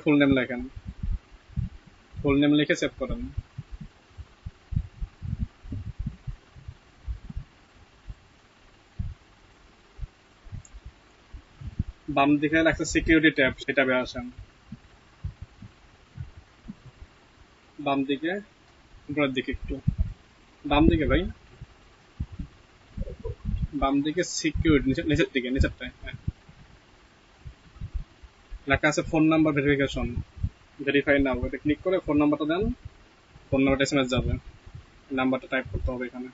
Full name লেখেন, full name লিখে save করেন। বাম দিকে লেখা সিকিউরিটি ট্যাব, সেটা ট্যাবে আসেন। বাম দিকে, উপরের দিকে একটু বাম দিকে ভাই, বাম দিকে সিকিউরিটি, নিচের দিকে, নিচেরটায়, হ্যাঁ। লেখা আছে ফোন নাম্বার ভেরিফিকেশন, ভেরিফাই নাও, এটা ক্লিক করে ফোন নাম্বারটা দেন, ফোন নাম্বারটা এসএমএস যাবে, নাম্বারটা টাইপ করতে হবে এখানে।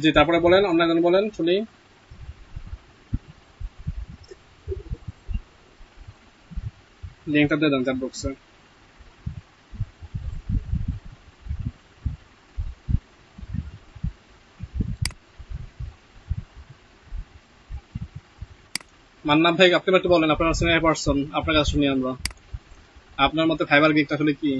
জি, তারপরে বলেন, অন্য বলেন, শুনি। লিঙ্কটা দিয়ে দেন চ্যাট বক্সে। মান্নান ভাই, আপনি একটু বলেন, আপনার সিনিয়র পারসন, আপনার কাছে শুনি আমরা। আপনার মতে ফাইবার গিগটা আসলে কি?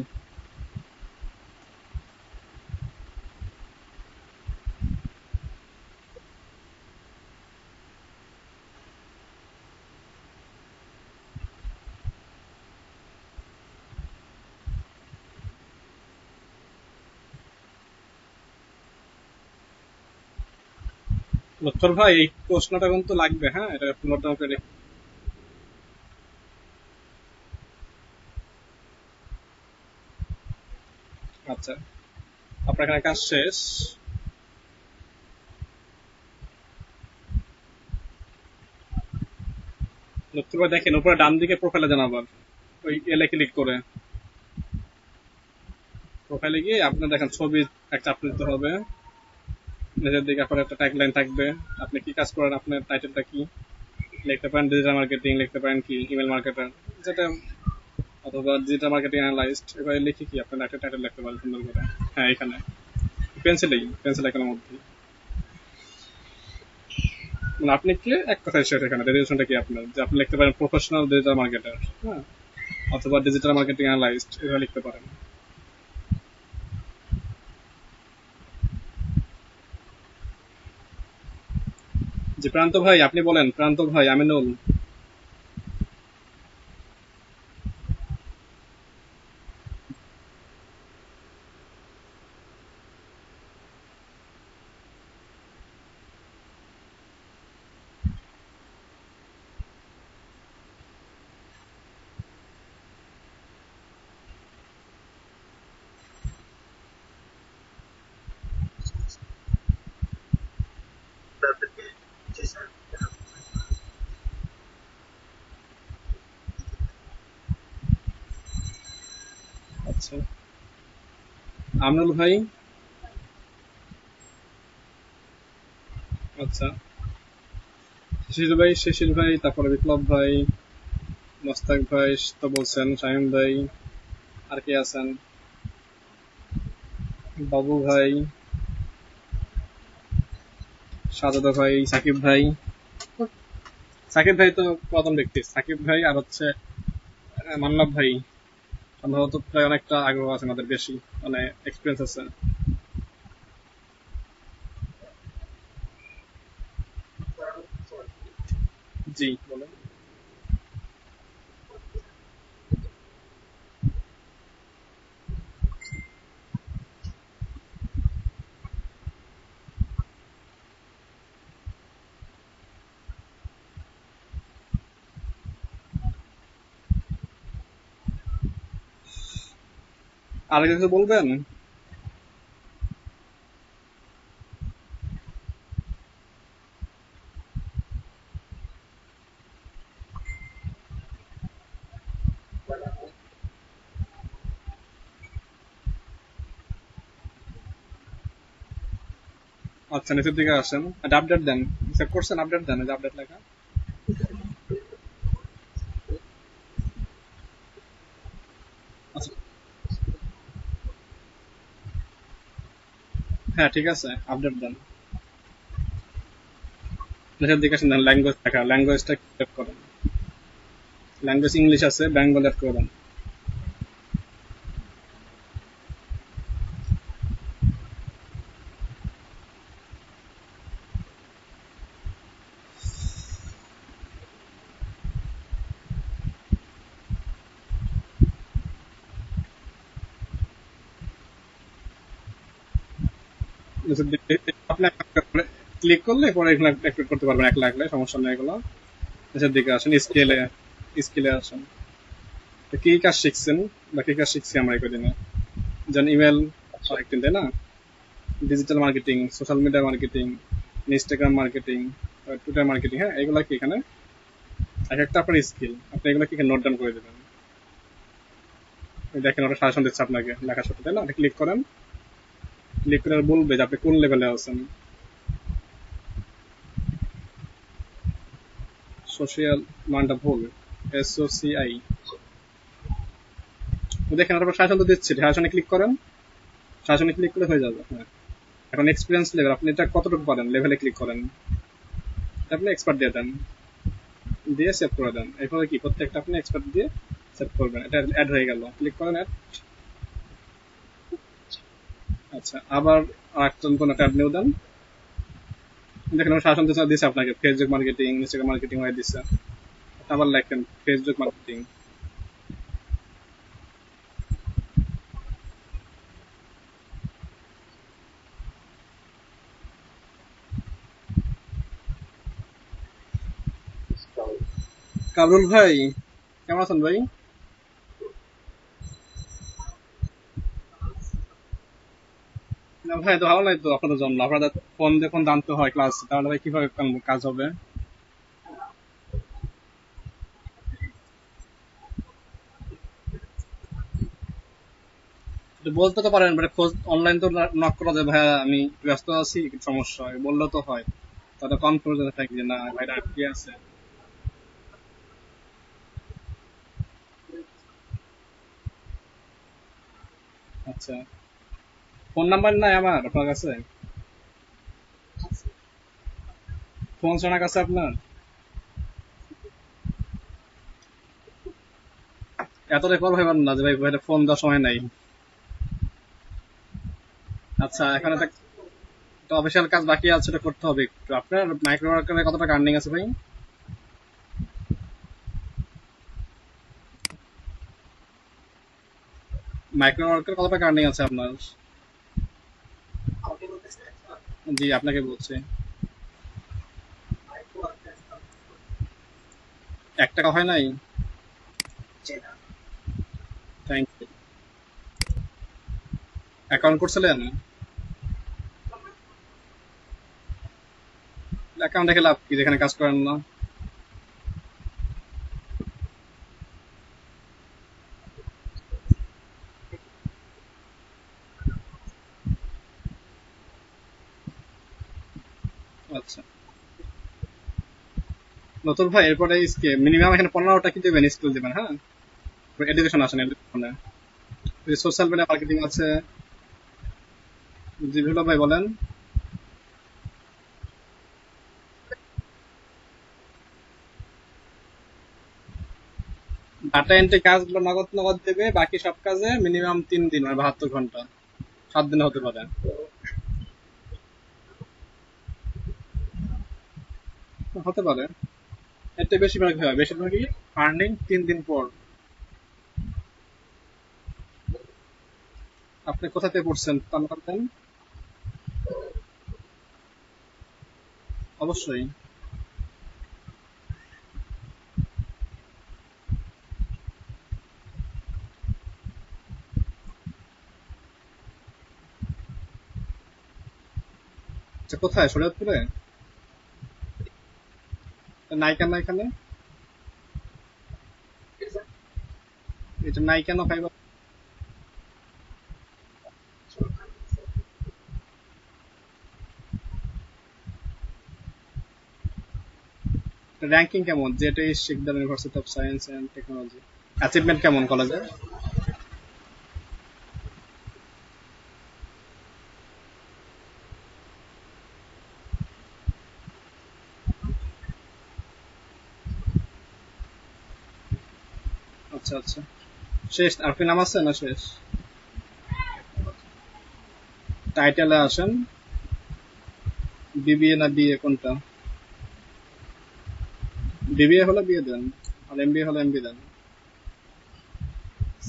লক্ষ্মণ ভাই, এই প্রশ্নটা কিন্তু লাগবে, হ্যাঁ, এটা পুনর্দম করে। আচ্ছা, আপনার এখানে কাজ শেষ। লক্ষ্মণ ভাই দেখেন, উপরে ডান দিকে প্রোফাইলে যান আবার, ওই এলে ক্লিক করে প্রোফাইলে গিয়ে আপনার দেখেন ছবি একটা আপলোড দিতে হবে। নিজের দিকে আপনার একটা ট্যাগলাইন থাকবে, আপনি কি কাজ করেন, আপনার টাইটেলটা কি লিখতে পারেন, ডিজিটাল মার্কেটিং লিখতে পারেন, কি ইমেল মার্কেটার, যেটা, অথবা ডিজিটাল মার্কেটিং অ্যানালাইস্ট, এবারে লিখে কি আপনার একটা টাইটেল লিখতে পারেন সুন্দর করে। হ্যাঁ, এখানে পেন্সিল এখানের মধ্যে, মানে আপনি কি এক কথায় শেষ, এখানে ডেডিকেশনটা কি আপনার, যে আপনি লিখতে পারেন প্রফেশনাল ডিজিটাল মার্কেটার, হ্যাঁ, অথবা ডিজিটাল মার্কেটিং অ্যানালাইস্ট, এভাবে লিখতে পারেন। যে প্রান্ত ভাই, আপনি বলেন, প্রান্ত ভাই, আমিনুল। আচ্ছা, আমিনুল ভাই। আচ্ছা, শিশির ভাই, তারপরে বিপ্লব ভাই, মোস্তাক ভাই তো বলছেন, শাহিম ভাই, আর কে আছেন, বাবু ভাই, সাজদা ভাই, সাকিব ভাই। সাকিব ভাই তো প্রথম ব্যক্তি, সাকিব ভাই, আর হচ্ছে মান্নাব ভাই, সম্ভবত প্রায় অনেকটা আগ্রহ আছে আমাদের বেশি, মানে এক্সপিরিয়েন্স আছে। জি বলেন। আর কিছু বলবেন? আচ্ছা, নিচের দিকে আসেন, আপডেট দেন, সেভ করছেন, আপডেট দেন, আপডেট লেখা। আচ্ছা, হ্যাঁ ঠিক আছে, আপডেট দেন। নিচের দিকে আসেন, ল্যাঙ্গুয়েজ লেখা, ল্যাঙ্গুয়েজটা সিলেক্ট করেন। ল্যাঙ্গুয়েজ ইংলিশ আছে, বেঙ্গল অ্যাড করে দেন। আপনি ক্লিক করলে পরে এগুলো অ্যাক্টিভেট করতে পারবেন, এক লাগলে সমস্যা নেই এগুলো। নিচের দিকে আসেন, স্কেলে স্কেলে আসেন। তো কি কাজ শিখছেন বা কি কাজ শিখছি আমরা এই কদিনে? যেন ইমেল মার্কেটিং, তাই না? Digital marketing, social media marketing, Instagram marketing, Twitter marketing, হ্যাঁ এগুলা কি এখানে এক একটা আপনার স্কিল, আপনি এগুলো কি নোট ডাউন করে দেবেন। দেখেন ওটা সাজেশন দিচ্ছে আপনাকে লেখার সাথে, তাই না? ক্লিক করেন, ক্লিক করে বলবে যে আপনি কোন লেভেলে আছেন। সোশিয়াল মানটা ভুল, SOCI। দেখেন ওটা সাজেশন তো দিচ্ছে, সাজেশনে ক্লিক করেন, সাজেশনে ক্লিক করলে হয়ে যাবে। হ্যাঁ, এখন এক্সপিরিয়েন্স লেভেল, আপনি এটা কতটুকু পারেন লেভেলে ক্লিক করেন, আপনি এক্সপার্ট দিয়ে দেন, দিয়ে সেভ করে দেন। এভাবে কি প্রত্যেকটা আপনি এক্সপার্ট দিয়ে সেভ করবেন। এটা অ্যাড হয়ে গেল, ক্লিক করেন অ্যাড। আচ্ছা, আবার আরেকটা নতুন একটা অ্যাড নিউ দেন। দেখেন শাসন দিচ্ছে আপনাকে ফেসবুক মার্কেটিং, ইনস্টাগ্রাম মার্কেটিং হয়ে দিচ্ছে। আবার লেখেন ফেসবুক মার্কেটিং। কাবরুল ভাই, কেমন আছেন ভাই? না ভাই, তো ভালো নাই তো আপনাদের জন্য। আপনাদের ফোন যখন জানতে হয় ক্লাস, তাহলে ভাই কিভাবে কাজ হবে? একটু বলতে তো পারেন, মানে খোঁজ অনলাইন তো নক করা যায়, ভাই আমি ব্যস্ত আছি, কিছু সমস্যা হয় বললেও তো হয়। তাহলে কনফিউজ থাকি যে না ভাইটা আটকে আছে। আচ্ছা, ফোন নাম্বার নাই আমার আপনার কাছে? ফোন শোনার কাছে আপনার? এতটাই কল হইবার না যে ভাই ভাইটা ফোন দেওয়ার সময় নাই। আচ্ছা, এখন একটা অফিসিয়াল কাজ বাকি আছে, এটা করতে হবে একটু। আপনার মাইক্রো ওয়ার্কারে কত টাকা আর্নিং আছে ভাই? মাইক্রো ওয়ার্কার কত টাকা আর্নিং আছে আপনার? জি, আপনাকে বলছি। 1 টাকা হয় নাই? Thank you. অ্যাকাউন্ট করছিলেন? অ্যাকাউন্ট দেখে লাভ কি যেখানে কাজ করেন না? আচ্ছা, নতুন ভাই এরপরে মিনিমাম এখানে 15টা কি দেবেন, স্কিল দেবেন, হ্যাঁ? এডুকেশন আসেন, এডুকেশনে সোশ্যাল মিডিয়া মার্কেটিং আছে। জি বিপ্লব ভাই বলেন। ডাটা এন্ট্রি কাজগুলো নগদ নগদ দেবে, বাকি সব কাজে মিনিমাম 3 দিন, মানে 72 ঘন্টা, 7 দিনে হতে পারে। হতে পারে, এতে বেশিরভাগ হয়, বেশিরভাগই আর্নিং 3 দিন পর। আপনি কোথা থেকে পড়ছেন তা নাম দেন। অবশ্যই। আচ্ছা, কোথায়, শরীয়তপুরে? নাই কেন এখানে? এটা নাই কেন ফাইবার? র্যাঙ্কিং কেমন? যেটা Sikdar university of science and technology. Achievement কেমন কলেজে? আচ্ছা আচ্ছা, শেষ আর কি নাম আছে না শেষ? টাইটেলে আসেন। বিবিএ না বিএ কোনটা? বিবিএ হলে বিয়ে দেন, আর এমবিএ হলে এমবি দেন।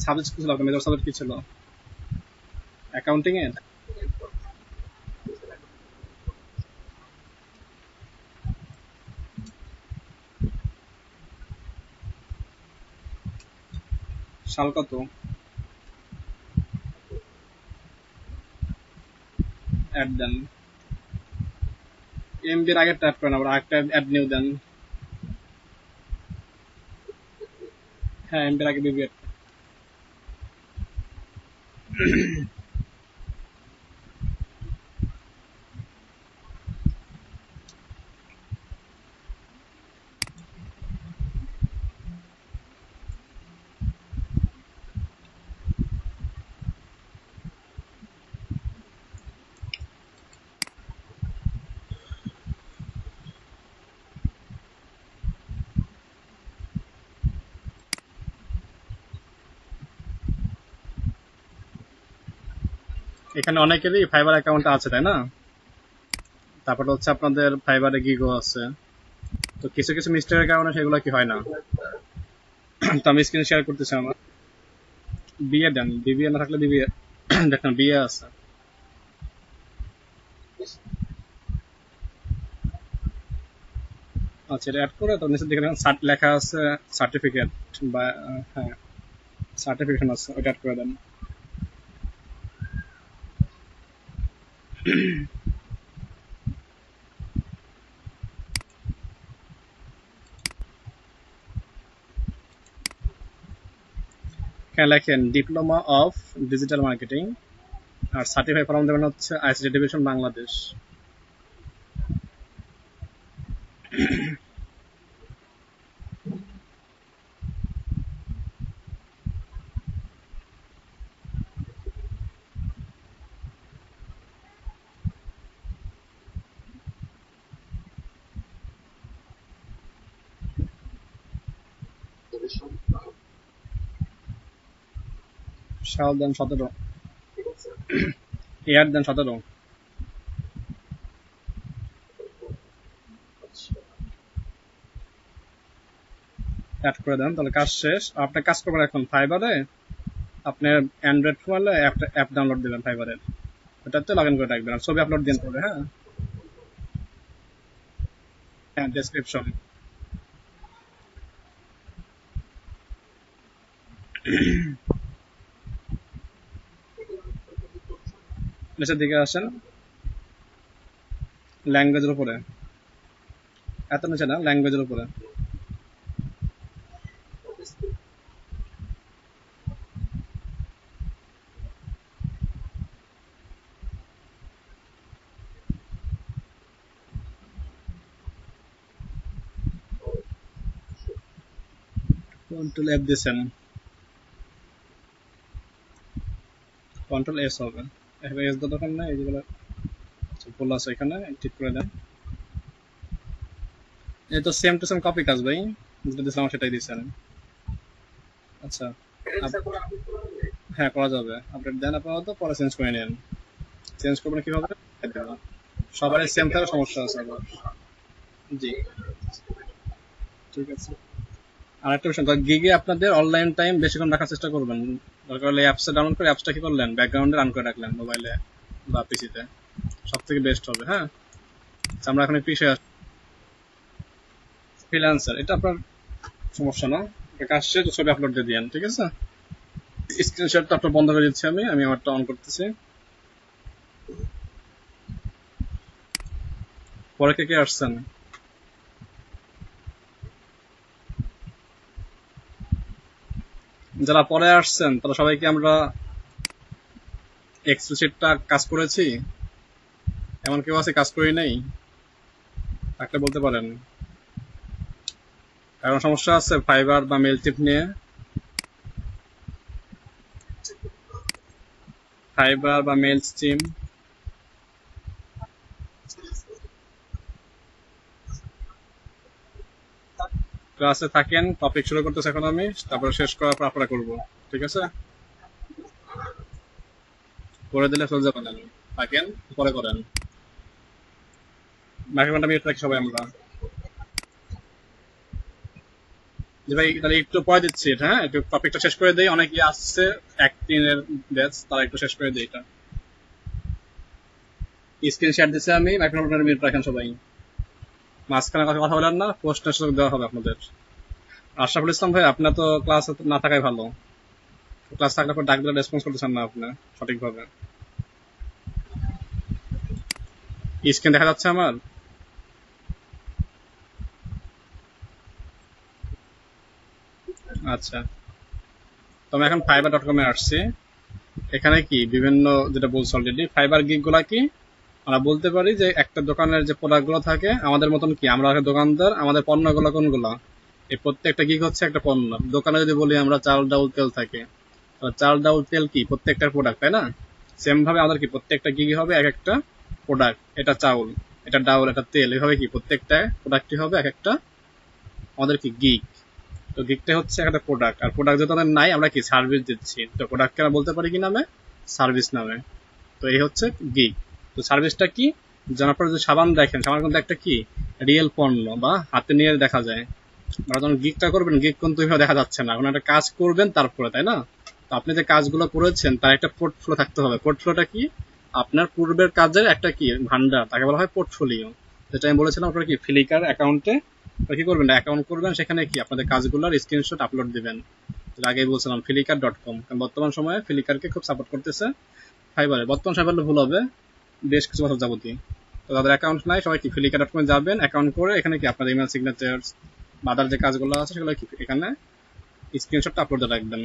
সাবজেক্ট কি ছিল আপনার, মেজর সাবজেক্ট কি ছিল? অ্যাকাউন্টিং এ? সাল কত? অ্যাড দেন, এমবির আগে ট্যাপ করেন, আবার আরেকটা অ্যাড নিউ দেন। হ্যাঁ, এমবির আগে বিবি add। এখানে অনেকেরই ফাইবার অ্যাকাউন্ট আছে, তাই না? তারপর হচ্ছে আপনাদের ফাইবারে গিগো আছে, তো কিছু কিছু মিস্টেকের কারণে সেগুলো কি হয় না। তো আমি স্ক্রিন শেয়ার করতেছি আমার। বিএ দেন, বিবিএ না থাকলে বিবিএ দেখেন, বিএ আছে। আচ্ছা, এটা অ্যাড করে তো নিচের দিকে লেখা আছে সার্টিফিকেট বা হ্যাঁ, সার্টিফিকেশন আছে, ওটা অ্যাড করে দেন। এখানে লেখেন ডিপ্লোমা অফ ডিজিটাল মার্কেটিং, আর সার্টিফাই ফর্ম দেবেন হচ্ছে আইসিটি ডিভিশন বাংলাদেশ। সাল দেন 17, ইয়ার দেন 17, অ্যাড করে দেন। তাহলে কাজ শেষ। আপনার কাজ করবেন এখন ফাইবারে, আপনার অ্যান্ড্রয়েড ফোনে একটা অ্যাপ ডাউনলোড দেবেন ফাইবারের, ওটাতে লগ ইন করে রাখবেন, আর ছবি আপলোড দিন পরে। হ্যাঁ, হ্যাঁ, ডেসক্রিপশন। নিচের দিকে আসেন, ল্যাঙ্গুয়েজের উপরে, এত নিচে না, ল্যাঙ্গুয়েজের উপরে। কন্ট্রোল এফ দিচ্ছেন, কন্ট্রোল এস হবে। এবার এস দেওয়ার দরকার নাই, যেগুলো ভুল আছে এখানে ঠিক করে দেন। এই তো সেম টু সেম কপি কাজ ভাই, যেটা দিয়েছিলাম সেটাই দিচ্ছেন। আচ্ছা, হ্যাঁ করা যাবে, আপডেট দেন আপাতত, পরে চেঞ্জ করে নেন। চেঞ্জ করবেন কিভাবে? সবারই সেম থাকার সমস্যা আছে আবার। জি, ঠিক আছে। আর একটা বিষয়, গিগে আপনাদের অনলাইন টাইম বেশিক্ষণ রাখার চেষ্টা করবেন। দরকার হলে অ্যাপসটা ডাউনলোড করে অ্যাপসটা কি করলেন, ব্যাকগ্রাউন্ডে রান করে রাখলেন মোবাইলে বা পিসিতে, সব থেকে বেস্ট হবে। হ্যাঁ, আমরা এখন একটু ফ্রিল্যান্সার, এটা আপনার সমস্যা না, কাজ শেষ, ছবি আপলোড দিয়ে দিয়েন, ঠিক আছে। স্ক্রিনশটটা আপনার বন্ধ করে দিচ্ছি, আমি আমারটা অন করতেছি। পরে কে কে আসছেন? যারা পরে আসছেন তারা সবাইকে আমরা এক্সেল শিটটা কাজ করেছি, এমন কেউ আছে কাজ করি নাই? থাকলে বলতে পারেন। কারণ সমস্যা আছে ফাইবার বা মেল টিপ নিয়ে, ফাইবার বা মেল স্ট্রিম। ক্লাসে থাকেন, টপিক শুরু করতেছে এখন আমি, তারপরে শেষ করার পর আপনারা করবো, ঠিক আছে। করে দিলে চলে যাবেন, থাকেন, পরে করেন। মাইক্রোফোনটা মিউট রাখি সবাই আমরা। যে ভাই তাহলে একটু পরে দিচ্ছি এটা, হ্যাঁ, একটু টপিকটা শেষ করে দেই, অনেকে আসছে এক দিনের ব্যাচ, তারা একটু শেষ করে দেই এটা। স্ক্রিন শেয়ার দিচ্ছি আমি, মাইক্রোফোনটা মিউট রাখেন সবাই। মাঝখানে কথা বলেন না, প্রশ্নের সুযোগ দেওয়া হবে আপনাদের। আশরাফুল ইসলাম ভাই, আপনার তো ক্লাস না থাকাই ভালো। ক্লাস থাকলে পর ডাক দিলে রেসপন্স করতেছেন না আপনি সঠিকভাবে। স্ক্রিন দেখা যাচ্ছে আমার? আচ্ছা, তো আমি এখন fiverr.com-এ আসছি। এখানে কি বিভিন্ন, যেটা বলছি অলরেডি, ফাইবার গিগ গুলা কি আমরা বলতে পারি যে একটা দোকানের যে প্রোডাক্ট গুলো থাকে আমাদের মতন কি, আমরা একটা দোকানদার, আমাদের পণ্যগুলো কোনগুলা, এই প্রত্যেকটা গিগ হচ্ছে একটা পণ্য। দোকানে যদি বলি আমরা চাল ডাউল তেল থাকে, চাল ডাউল তেল কি প্রত্যেকটা প্রোডাক্ট, তাই না? সেম ভাবে আমাদের কি প্রত্যেকটা গিগই হবে এক একটা প্রোডাক্ট। এটা চাউল, এটা ডাউল, এটা তেল, এভাবে কি প্রত্যেকটা প্রোডাক্টই হবে এক একটা আমাদের কি গিগ। তো গিগটা হচ্ছে একটা প্রোডাক্ট, আর প্রোডাক্ট যেহেতু আমাদের নাই, আমরা কি সার্ভিস দিচ্ছি, তো প্রোডাক্টকে আমরা বলতে পারি কি নামে? সার্ভিস নামে। তো এই হচ্ছে গিগ। তো সার্ভিসটা কি? যেমন আপনারা যে সাবান দেখেন, সাবান কিন্তু একটা কি রিয়েল পণ্য, বা হাতে নিয়ে দেখা যায়। আপনারা যখন গিগটা করবেন, গিগ কিন্তু এভাবে দেখা যাচ্ছে না, কোনো একটা কাজ করবেন তারপরে, তাই না? তো আপনি যে কাজগুলো করেছেন তার একটা পোর্টফোলিও থাকতে হবে। পোর্টফোলিওটা কি? আপনার পূর্বের কাজের একটা কি ভান্ডার, তাকে বলা হয় পোর্টফোলিও। যেটা আমি বলেছিলাম, আপনারা কি ফ্লিকার অ্যাকাউন্টে কি করবেন, অ্যাকাউন্ট করবেন, সেখানে কি আপনাদের কাজগুলোর স্ক্রিনশট আপলোড দিবেন। আগেই বলছিলাম flickr.com, কারণ বর্তমান সময়ে ফ্লিকারকে খুব সাপোর্ট করতেছে ফাইবারে। বর্তমান সময় বললে ভুল হবে, বেশ কিছু বছর যাবতীয়। তো তাদের অ্যাকাউন্ট নাই, সবাই কি flickr.com যাবেন, অ্যাকাউন্ট করে এখানে কি আপনার ইমেল সিগনেচার বা আদার যে কাজগুলো আছে সেগুলো কি এখানে স্ক্রিনশটটা আপলোড দিয়ে রাখবেন।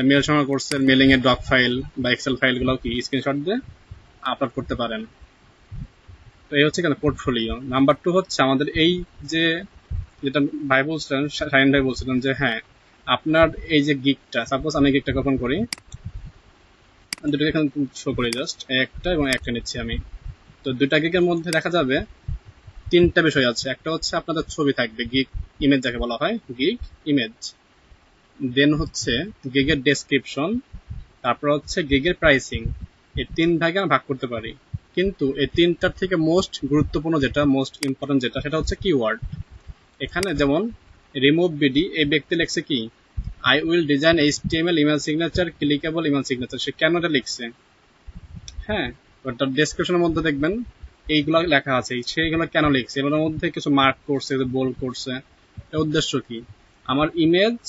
মেল সংগ্রহ করছেন, মেলিং এর ডক ফাইল বা এক্সেল ফাইলগুলো কি স্ক্রিনশট দিয়ে আপলোড করতে পারেন। তো এই হচ্ছে এখানে পোর্টফোলিও। নাম্বার 2 হচ্ছে আমাদের এই যে, যেটা ভাই বলছিলেন, শাহিন ভাই বলছিলেন যে হ্যাঁ আপনার এই যে গিগটা, সাপোজ আমি গিগটা ওপেন করি, দুটো এখানে শো করি, জাস্ট একটা এবং একটা নিচ্ছি আমি। তো দুইটা গিগের মধ্যে দেখা যাবে তিনটা বিষয় আছে। একটা হচ্ছে আপনাদের ছবি থাকবে, গিগ ইমেজ যাকে বলা হয়, গিগ ইমেজ। দেন হচ্ছে গিগের ডেসক্রিপশন, তারপর হচ্ছে গিগের প্রাইসিং। এই তিন ভাগে আমরা ভাগ করতে পারি, কিন্তু এই তিনটার থেকে মোস্ট গুরুত্বপূর্ণ যেটা, মোস্ট ইম্পর্টেন্ট যেটা, সেটা হচ্ছে কিওয়ার্ড। এখানে যেমন রিমুভ বিডি, এই ব্যক্তি লিখছে কি I will design HTML email signature clickable email signature. সে কেন এটা লিখছে? হ্যাঁ, ওটার ডেসক্রিপশনের মধ্যে দেখবেন এইগুলো লেখা আছে, সেইগুলো কেন লিখছে, এগুলোর মধ্যে কিছু মার্ক করছে, বোল্ড করছে। এর উদ্দেশ্য কি? আমার ইমেজ,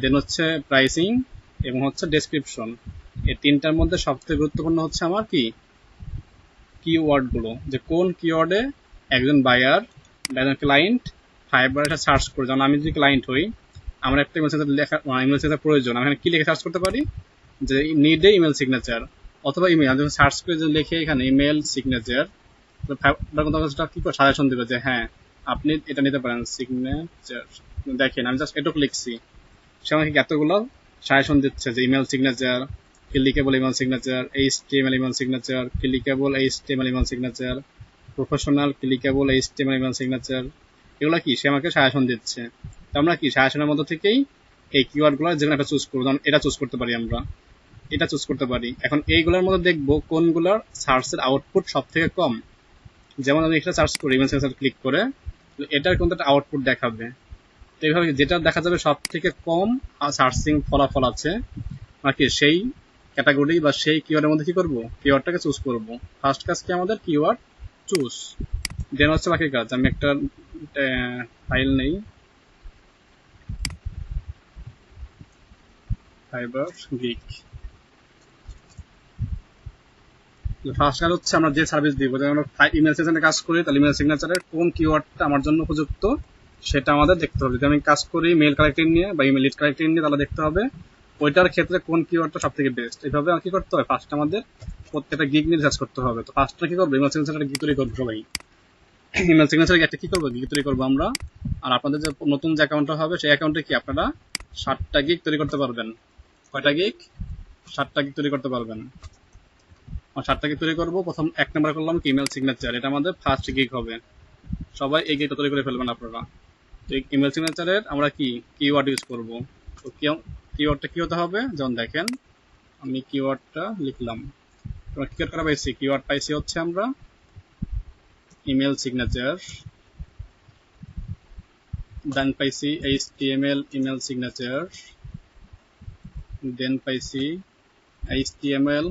দেন হচ্ছে প্রাইসিং, এবং হচ্ছে ডেসক্রিপশন, এই তিনটার মধ্যে সবথেকে গুরুত্বপূর্ণ হচ্ছে আমার কি কিওয়ার্ড গুলো, যে কোন কিওয়ার্ডে একজন বায়ার বা একজন ক্লায়েন্ট ফাইবার এটা সার্চ করে। যেমন আমি যদি ক্লায়েন্ট হই, আমার একটা ইমেল সিগনেচার লেখা, ইমেল সিগনেচার প্রয়োজন, আমি এখানে কি লিখে সার্চ করতে পারি? যে নিড এ ইমেল সিগনেচার, অথবা ইমেল। আমি যখন সার্চ করে যে লিখে এখানে ইমেল সিগনেচার, কি করে সাজেশন দেবে যে হ্যাঁ আপনি এটা নিতে পারেন সিগনেচার। দেখেন আমি জাস্ট এটুকু লিখছি, সে আমাকে এতগুলো সাজেশন দিচ্ছে যে email signature, clickable email signature, HTML email signature, clickable HTML email signature, professional clickable HTML email signature. এগুলো কি সে আমাকে সাজেশন দিচ্ছে। তো আমরা কি সাজেশনের মধ্যে থেকেই এই কিওয়ার্ডগুলো যেগুলো একটা চুজ করবো, যেমন এটা চুজ করতে পারি, আমরা এটা চুজ করতে পারি। এখন এইগুলোর মধ্যে দেখবো কোনগুলোর সার্চের আউটপুট সব থেকে কম। যেমন আমি এটা সার্চ করি ইমেল সিগনেচার ক্লিক করে, এটার কিন্তু একটা আউটপুট দেখাবে। তো এইভাবে যেটা দেখা যাবে সব থেকে কম সার্চিং ফলাফল আছে, নাকি সেই ক্যাটাগরি বা সেই কিওয়ার্ডের মধ্যে কি করব, কিওয়ার্ডটাকে চুজ করব। ফার্স্ট কাজ কি আমাদের, কিওয়ার্ড চুজ। দেন হচ্ছে বাকি কাজ। আমি একটা ফাইল নেই, ফাইবার গিগ। ফার্স্ট কাজ হচ্ছে আমরা যে সার্ভিস দিব, যেমন আমরা ইমেল সিগনেচারে কাজ করি, তাহলে ইমেল সিগনেচারের কোন কিওয়ার্ডটা আমার জন্য উপযুক্ত সেটা আমাদের দেখতে হবে। যদি আমি কাজ করি মেল কালেক্টিং নিয়ে বা ইমেল লিড কালেক্টিং নিয়ে, তাহলে দেখতে হবে ওইটার ক্ষেত্রে কোন কিওয়ার্ডটা সব থেকে বেস্ট। এইভাবে কি করতে হবে, ফার্স্ট আমাদের প্রত্যেকটা গিগ নিয়ে রিসার্চ করতে হবে। তো ফার্স্টটা কি করবো, ইমেল সিগনেচার গিগ তৈরি করবো সবাই। ইমেল সিগনেচার একটা কি করবো, গিগ তৈরি করবো আমরা। আর আপনাদের যে নতুন যে অ্যাকাউন্টটা হবে, সেই অ্যাকাউন্টে কি আপনারা 7টা গিগ তৈরি করতে পারবেন। কয়টা গিগ? 7টা গিগ তৈরি করতে পারবেন। 7টা গিগ তৈরি করবো। প্রথম 1 নাম্বার করলাম কি ইমেল সিগনেচার, এটা আমাদের ফার্স্ট গিগ হবে। সবাই এই গিগটা তৈরি করে ফেলবেন আপনারা। তো ইমেল সিগনেচারের আমরা কি কিওয়ার্ড ইউজ করবো। তো কিওয়ার্ডটা কি হতে হবে, যেমন দেখেন আমি কিওয়ার্ডটা লিখলাম, তোমরা কিওয়ার্ড করা পাইছি, কিওয়ার্ড পাইছি হচ্ছে আমরা ইমেল সিগনেচার, দেন পাইছি এইচটিএমএল ইমেল সিগনেচার, দেন পাইছি এইচটিএমএল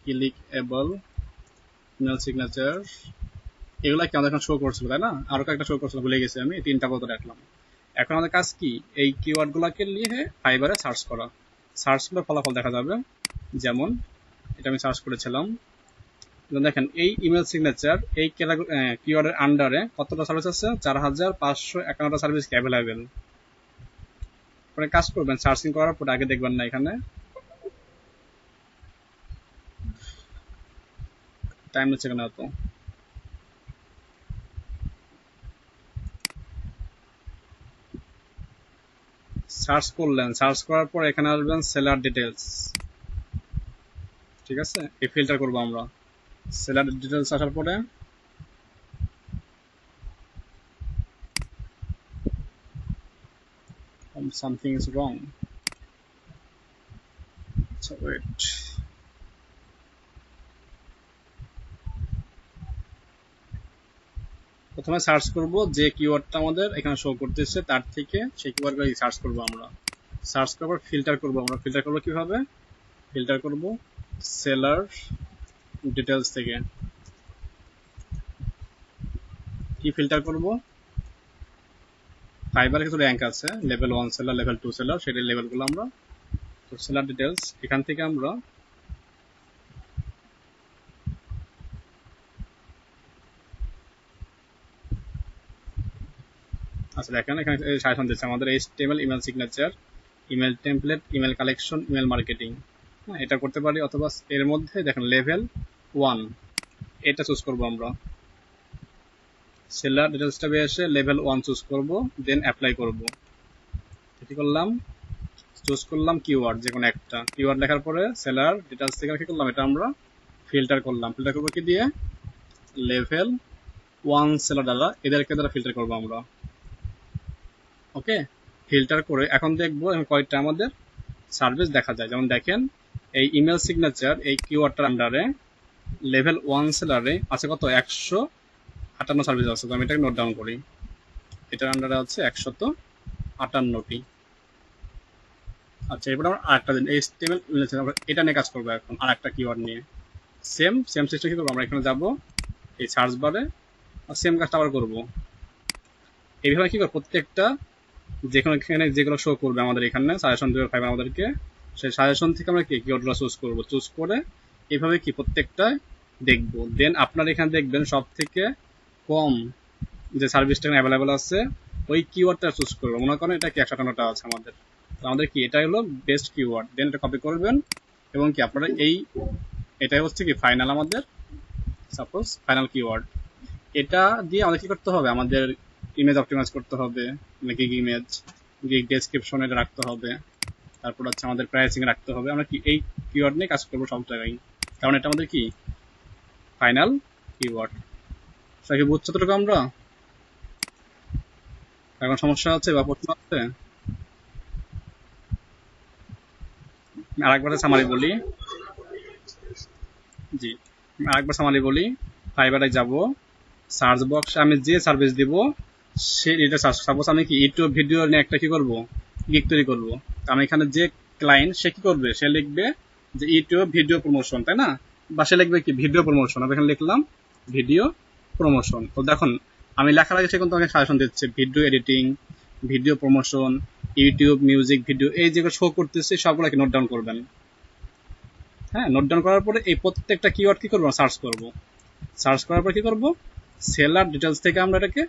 ক্লিকেবল ইমেল সিগনেচার। এগুলা কি আমাদের এখন শো করছিল, তাই না? আরো কয়েকটা শো করছিল, ভুলে গেছি আমি, 3টা পদ রাখলাম। এখন আমাদের কাজ কি, এই কিওয়ার্ড গুলাকে নিয়ে ফাইবারে সার্চ করা। সার্চ করলে ফলাফল দেখা যাবে। যেমন এটা আমি সার্চ করেছিলাম, দেখেন এই ইমেল সিগনেচার এই কিওয়ার্ডের আন্ডারে কতটা সার্ভিস আছে, 4551টা সার্ভিস অ্যাভেলেবেল। পরে কাজ করবেন, সার্চিং করার পর আগে দেখবেন না এখানে টাইম হচ্ছে কেন এত। সার্চ করলেন, সার্চ করার পর এখানে আসবেন সেলার ডিটেলস, ঠিক আছে, এই ফিল্টার করবো আমরা। সেলার ডিটেলস আসার পরে something is wrong, so wait, প্রথমে সার্চ করব যে কিওয়ার্ডটা আমাদের এখানে শো করতেছে তার থেকে সেই কিওয়ার্ডগুলো সার্চ করব আমরা। সার্চ করার পর ফিল্টার করব আমরা। ফিল্টার করব কিভাবে, ফিল্টার করব সেলার ডিটেলস থেকে। কি ফিল্টার করব, ফাইবারে কিছু র্যাঙ্ক আছে, লেভেল 1 সেলার, লেভেল 2 সেলার, সেটার লেভেলগুলো আমরা, তো সেলার ডিটেলস এখান থেকে আমরা আচ্ছা দেখেন এখানে সাজেশন দিচ্ছে আমাদের HTML, email signature, email template, email collection, email marketing. হ্যাঁ, এটা করতে পারি, অথবা এর মধ্যে দেখেন লেভেল 1 এটা চুজ করব আমরা। সেলার ডিটেলস ট্যাবে এসে লেভেল 1 চুজ করব, দেন অ্যাপ্লাই করব। কি করলাম, চুজ করলাম কিওয়ার্ড, যে কোনো একটা কিওয়ার্ড লেখার পরে সেলার ডিটেলস থেকে কি করলাম, এটা আমরা ফিল্টার করলাম। ফিল্টার করবো কি দিয়ে, লেভেল 1 সেলার দ্বারা, এদেরকে দ্বারা ফিল্টার করবো আমরা। ওকে, ফিল্টার করে এখন দেখবো কয়টা আমাদের সার্ভিস দেখা যায়। যেমন দেখেন এই ইমেল সিগনেচার এই কিওয়ার্ডটার আন্ডারে লেভেল 1 সেলারে আছে কত, 158 সার্ভিস আছে। তো আমি এটাকে নোট ডাউন করি, এটার আন্ডারে আছে 158টি। আচ্ছা, এরপর আমরা আরেকটা দিন HTML এটা নিয়ে কাজ করবো এখন, আর একটা কিওয়ার্ড নিয়ে। সেম সিস্টেম কি করবো, আমরা এখানে যাব এই সার্চ বারে, আর সেম কাজটা আবার করবো। এইভাবে কি করবো, প্রত্যেকটা এখানে যেগুলো শো করবে আমাদের এখানে সাজেশন দেবে ফাইভ আমাদেরকে, সেই সাজেশন থেকে আমরা কি কিওয়ার্ডগুলো চুজ করবো। চুজ করে এইভাবে কি প্রত্যেকটা দেখবো। দেন আপনার এখানে দেখবেন সব থেকে কম যে সার্ভিসটা অ্যাভেলেবেল আছে ওই কিওয়ার্ডটা চুজ করবো। মনে করেন এটা কি 158টা আছে আমাদের, তো আমাদের কি এটা হলো বেস্ট কিওয়ার্ড। দেন এটা কপি করবেন এবং কি আপনারা এটাই হচ্ছে কি ফাইনাল আমাদের, সাপোজ ফাইনাল কিওয়ার্ড। এটা দিয়ে আমাদের কি করতে হবে, আমাদের ইমেজ অপটিমাইজ করতে হবে, গিগ ইমেজ, গিগ ডেসক্রিপশন এটা রাখতে হবে, তারপর হচ্ছে আমাদের প্রাইসিং রাখতে হবে। আমরা কি এই কিওয়ার্ড নিয়ে কাজ করবো সব জায়গায়, কারণ এটা আমাদের কি ফাইনাল কিওয়ার্ড। সেটা কি বুঝছো তো আমরা, এখন সমস্যা আছে বা প্রশ্ন আছে? আরেকবার সামারি বলি, জি আরেকবার সামারি বলি। ফাইবারে যাব, সার্চ বক্সে আমি যে সার্ভিস দিব সে এটা সার্চ। সাপোজ আমি কি ইউটিউব ভিডিও নিয়ে একটা কি করব, গিগ তৈরি করবো। আমি এখানে যে ক্লায়েন্ট সে কি করবে, সে লিখবে যে ইউটিউব ভিডিও প্রমোশন, তাই না, বা সে লিখবে কি ভিডিও প্রমোশন। আমি এখানে লিখলাম ভিডিও প্রমোশন। তো দেখুন আমি লেখার আগে সে কিন্তু আমাকে সাজেশন দিচ্ছে video editing, video promotion, YouTube music video, এই যেগুলো শো করতেছে সবগুলোকে নোট ডাউন করবেন। হ্যাঁ, নোট ডাউন করার পরে এই প্রত্যেকটা কিওয়ার্ড কি করবো, সার্চ করব। সার্চ করার পর কি করব, সেলার ডিটেলস থেকে আমরা এটাকে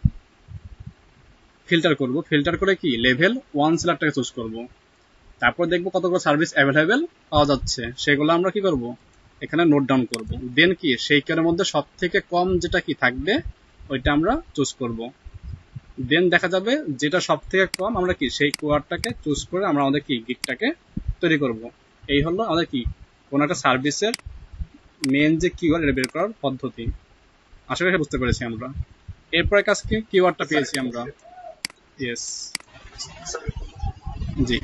ফিল্টার করব। ফিল্টার করে কি লেভেল 1 সেলারটাকে চুজ করব। তারপর দেখবো কতগুলো সার্ভিস অ্যাভেলেবেল পাওয়া যাচ্ছে, সেগুলো আমরা কি করব, এখানে নোট ডাউন করব। দেন কি সেই কেয়ারের মধ্যে সব থেকে কম যেটা কি থাকবে ওইটা আমরা চুজ করব। দেন দেখা যাবে যেটা সব থেকে কম আমরা কি সেই কোয়ার্ডটাকে চুজ করে আমরা আমাদের কি গিগটাকে তৈরি করব। এই হলো আমাদের কি কোন একটা সার্ভিসের মেন যে কিওয়ার্ড এটা বের করার পদ্ধতি। আশা করি বুঝতে পেরেছি আমরা। এরপরে কাজ কি, কিওয়ার্ডটা পেয়েছি আমরা। ইয়েস, জি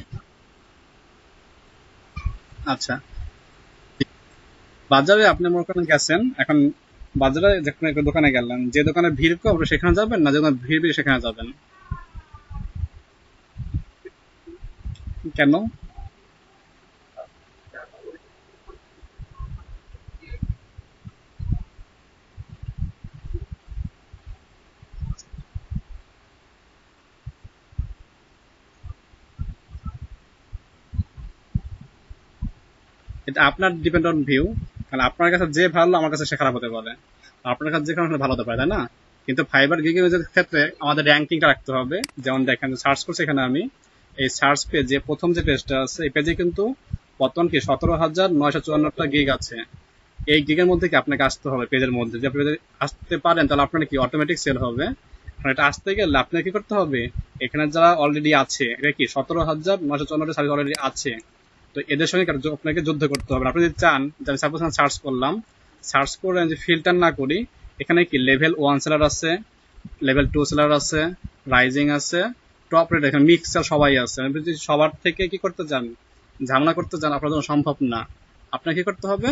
আচ্ছা। বাজারে আপনি মনে করেন গেছেন, এখন বাজারে যে কোনো একটা দোকানে গেলেন, যে দোকানে ভিড় কম সেখানে যাবেন না যে দোকানে ভিড় বেশি সেখানে যাবেন, কেন? এটা আপনার ডিপেন্ড অন ভিউ, কারণ আপনার কাছে যে ভালো আমার কাছে সে খারাপ হতে পারে, আপনার কাছে যে কারণে ভালো হতে পারে, তাই না? কিন্তু ফাইবার গিগ ইউজের ক্ষেত্রে আমাদের র্যাঙ্কিংটা রাখতে হবে। যেমন দেখেন সার্চ করছি এখানে আমি, এই সার্চ পেজে প্রথম যে পেজটা আছে এই পেজে কিন্তু বর্তমান কি 17,954টা গিগ আছে। এই গিগের মধ্যে কি আপনাকে আসতে হবে পেজের মধ্যে, যদি আপনি যদি আসতে পারেন তাহলে আপনার কি অটোমেটিক সেল হবে। আর এটা আসতে গেলে আপনাকে কি করতে হবে, এখানে যারা অলরেডি আছে, এটা কি 17,954টা সার্ভিস অলরেডি আছে, তো এদের সঙ্গে আপনাকে যুদ্ধ করতে হবে। আপনি যদি চান যে আমি সাপোজ সার্চ করলাম, সার্চ করে যদি ফিল্টার না করি, এখানে কি লেভেল 1 সেলার আছে, লেভেল 2 সেলার আছে, রাইজিং আছে, টপ রেট, এখানে মিক্সার সবাই আছে। আপনি যদি সবার থেকে কি করতে চান, ঝামেলা করতে চান, আপনার জন্য সম্ভব না। আপনাকে কি করতে হবে,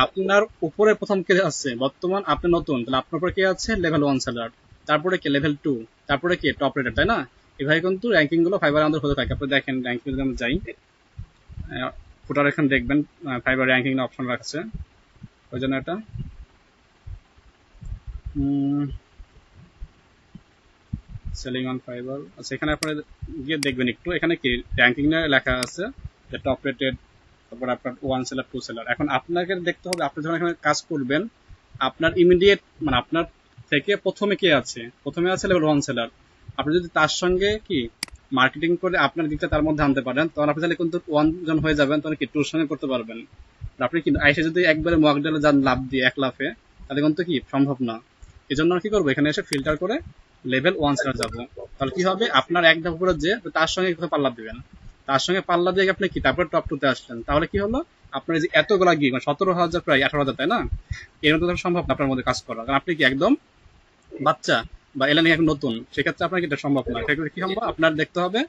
আপনার উপরে প্রথম কে আছে বর্তমান, আপনি নতুন, তাহলে আপনার উপরে কে আছে লেভেল 1 সেলার, তারপরে কি লেভেল 2, তারপরে কি টপ রেটেড, তাই না? এভাবে কিন্তু র্যাঙ্কিং গুলো ফাইবার আমাদের হতে থাকে। আপনি দেখেন র্যাঙ্কিং যদি আমি যাই, ফুটার এখানে দেখবেন ফাইবার র্যাঙ্কিং অপশন রাখছে, ওই জন্য এটা সেলিং অন ফাইবার। আচ্ছা, এখানে আপনারা গিয়ে দেখবেন একটু, এখানে কি র্যাঙ্কিং লেখা আছে যে টপ রেটেড, তারপর আপনার 1 সেলার 2 সেলার। এখন আপনাকে দেখতে হবে, আপনি যখন এখানে কাজ করবেন, আপনার ইমিডিয়েট মানে আপনার থেকে প্রথমে কে আছে, প্রথমে আছে লেভেল 1 সেলার। আপনি যদি তার সঙ্গে কি মার্কেটিং করে আপনার দিকটা তার মধ্যে আনতে পারেন, তখন আপনি তাহলে কিন্তু 1 জন হয়ে যাবেন, তখন কি 2 সঙ্গে করতে পারবেন। আর আপনি কিন্তু আইসে যদি একবারে মকডেলে যান লাভ দিয়ে 1 লাফে, তাহলে কিন্তু কি সম্ভব না। এই জন্য কি করবো, এখানে এসে ফিল্টার করে লেভেল 1 সেলার যাবো। তাহলে কি হবে, আপনার এক ধাপ উপরে যে তার সঙ্গে পাল্লা দিবেন, তার সঙ্গে পাল্লা দিয়ে আপনি কি তারপরে টপ 2 তে আসলেন, তাহলে কি হলো, আপনার এই যে এতগুলা গিগ মানে 17,000 প্রায় 18,000, তাই না? এর মধ্যে সম্ভব না আপনার মধ্যে কাজ করা, কারণ আপনি কি একদম বাচ্চা বা এলেন এখন নতুন, সেক্ষেত্রে আপনার কি এটা সম্ভব না। সেক্ষেত্রে কি সম্ভব, আপনার দেখতে হবে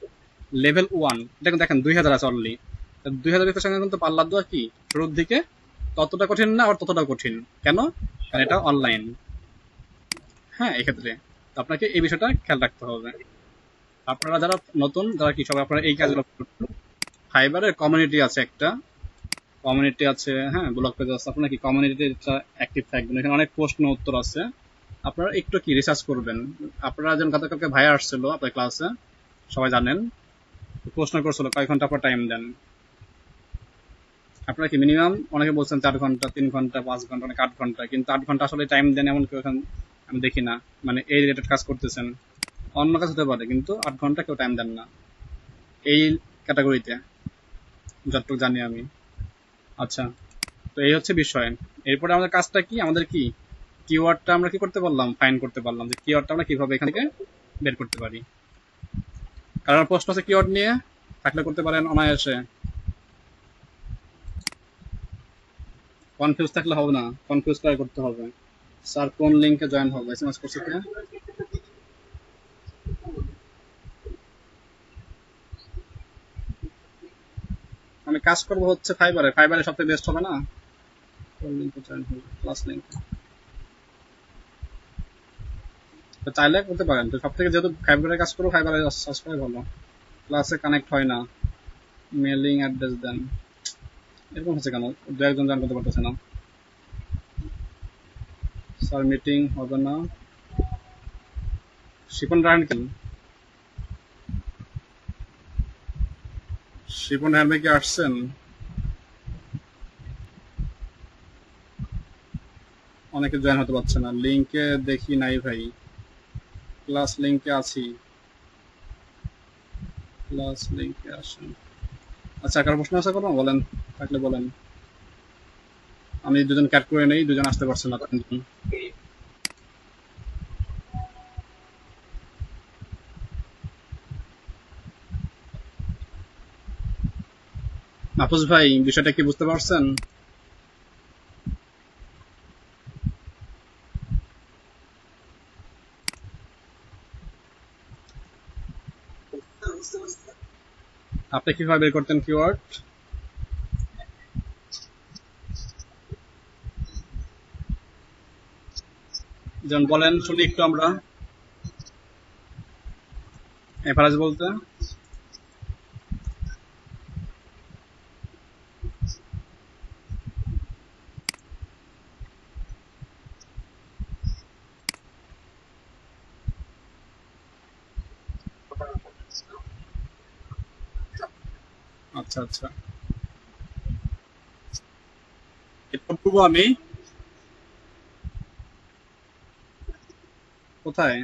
লেভেল 1, দেখেন দেখেন 2,000 আছে অলরেডি, 2,000 সঙ্গে কিন্তু পাল্লা দেওয়া কি শুরুর দিকে ততটা কঠিন না, আর ততটা কঠিন কেন, কারণ এটা অনলাইন। হ্যাঁ, এক্ষেত্রে তো আপনাকে এই বিষয়টা খেয়াল রাখতে হবে। আপনারা যারা নতুন, যারা কি সবাই আপনারা এই কাজগুলো ফাইবারের কমিউনিটি আছে একটা, কমিউনিটি আছে, হ্যাঁ ব্লগ পেজ আছে, আপনার কি কমিউনিটিটা অ্যাক্টিভ থাকবেন, এখানে অনেক প্রশ্ন উত্তর আছে। আপনারা একটু কি রিসার্চ করবেন। আপনারা যেমন গতকালকে ভাইয়া আসছিল আপনার ক্লাসে, সবাই জানেন, প্রশ্ন করছিল কয় ঘন্টা পর টাইম দেন। আপনারা কি মিনিমাম, অনেকে বলছেন 4 ঘন্টা, 3 ঘন্টা, 5 ঘন্টা, অনেক 8 ঘন্টা, কিন্তু 8 ঘন্টা আসলে টাইম দেন এমন কেউ এখন আমি দেখি না। মানে এই রিলেটেড কাজ করতেছেন, অন্য কাজ হতে পারে, কিন্তু 8 ঘন্টা কেউ টাইম দেন না এই ক্যাটাগরিতে, যতটুকু জানি আমি। আচ্ছা, তো এই হচ্ছে বিষয়। এরপরে আমাদের কাজটা কি, আমাদের কি কিওয়ার্ডটা আমরা কি করতে পারলাম, ফাইন্ড করতে পারলাম যে কিওয়ার্ডটা আমরা কিভাবে এখান থেকে বের করতে পারি। কারণ প্রশ্ন আছে কিওয়ার্ড নিয়ে, থাকলে করতে পারেন অনায়াসে, কনফিউজ থাকলে হবে না, কনফিউজ ট্রাই করতে হবে। স্যার কোন লিংকে জয়েন হবে, এসএমএস করছে কে? আমি কাজ করবো হচ্ছে ফাইবারে, ফাইবারে সবথেকে বেস্ট হবে না, কোন লিংকে জয়েন হবে, ক্লাস লিংক। তো চাইলে করতে পারেন, তো সব থেকে যেহেতু ফাইবারে কাজ করবো, ফাইবারে সার্চ করে ভালো। ক্লাসে কানেক্ট হয় না, মেলিং অ্যাড্রেস দেন, এরকম হচ্ছে কেন, দু একজন জয়েন করতে পারতেছে না। স্যার মিটিং হবে না, শিপন রায়ন কেন, শিপন রায়ন কি আসছেন? অনেকে জয়েন হতে পারছে না, লিংকে দেখি নাই ভাই, ক্লাস লিংকে আছি, ক্লাস লিংকে আসেন। আচ্ছা, কার প্রশ্ন আছে কোনো বলেন, থাকলে বলেন। আমি দুজন ক্যাট করে নেই, দুজন আসতে পারছে না, তিনজন। মাহফুজ ভাই, বিষয়টা কি বুঝতে পারছেন? আপনি কিভাবে বের করতেন কিওয়ার্ড? যেমন বলেন শুনি একটু আমরা, এভারেজ বলতে। আচ্ছা আচ্ছা, ঢুকবো আমি কোথায়?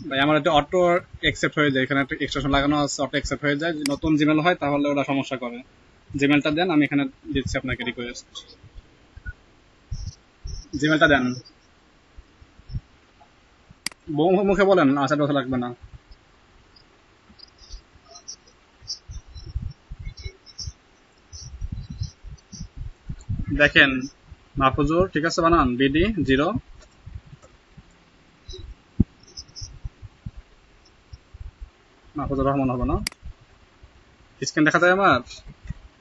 ভাই আমার একটা অটো অ্যাকসেপ্ট হয়ে যায়, এখানে একটা এক্সটেনশন লাগানো আছে, অটো অ্যাকসেপ্ট হয়ে যায়। যদি নতুন জিমেল হয় তাহলে ওরা সমস্যা করে। জিমেলটা দেন, আমি এখানে দিচ্ছি আপনাকে রিকোয়েস্ট। জিমেলটা দেন। মুখে বলেন, আশা কথা লাগবে না। দেখেন মাহফুজুর ঠিক আছে, বানান BD0। মাহফুজুর রহমান হবে না? স্ক্রিন দেখা যায় আমার?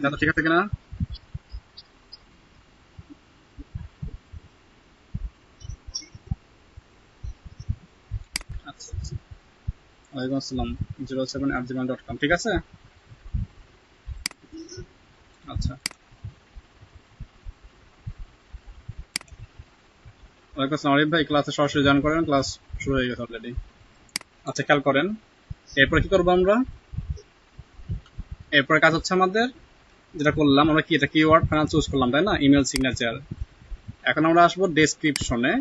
দাদা ঠিক আছে কিনা? আচ্ছা আচ্ছা। ওয়ালাইকুম আসসালাম। 07@gmail.com ঠিক আছে। আচ্ছা। ওয়ালাইকুম আসসালাম আরিফ ভাই, ক্লাসে সরাসরি জয়েন করেন, ক্লাস শুরু হয়ে গেছে অলরেডি। আচ্ছা খেয়াল করেন, এরপরে কি করবো আমরা? এরপরে কাজ হচ্ছে আমাদের যেটা করলাম, আমরা কি এটা কিওয়ার্ড ফাইনাল চুজ করলাম তাই না, ইমেল সিগনেচার। এখন আমরা আসবো ডেসক্রিপশনে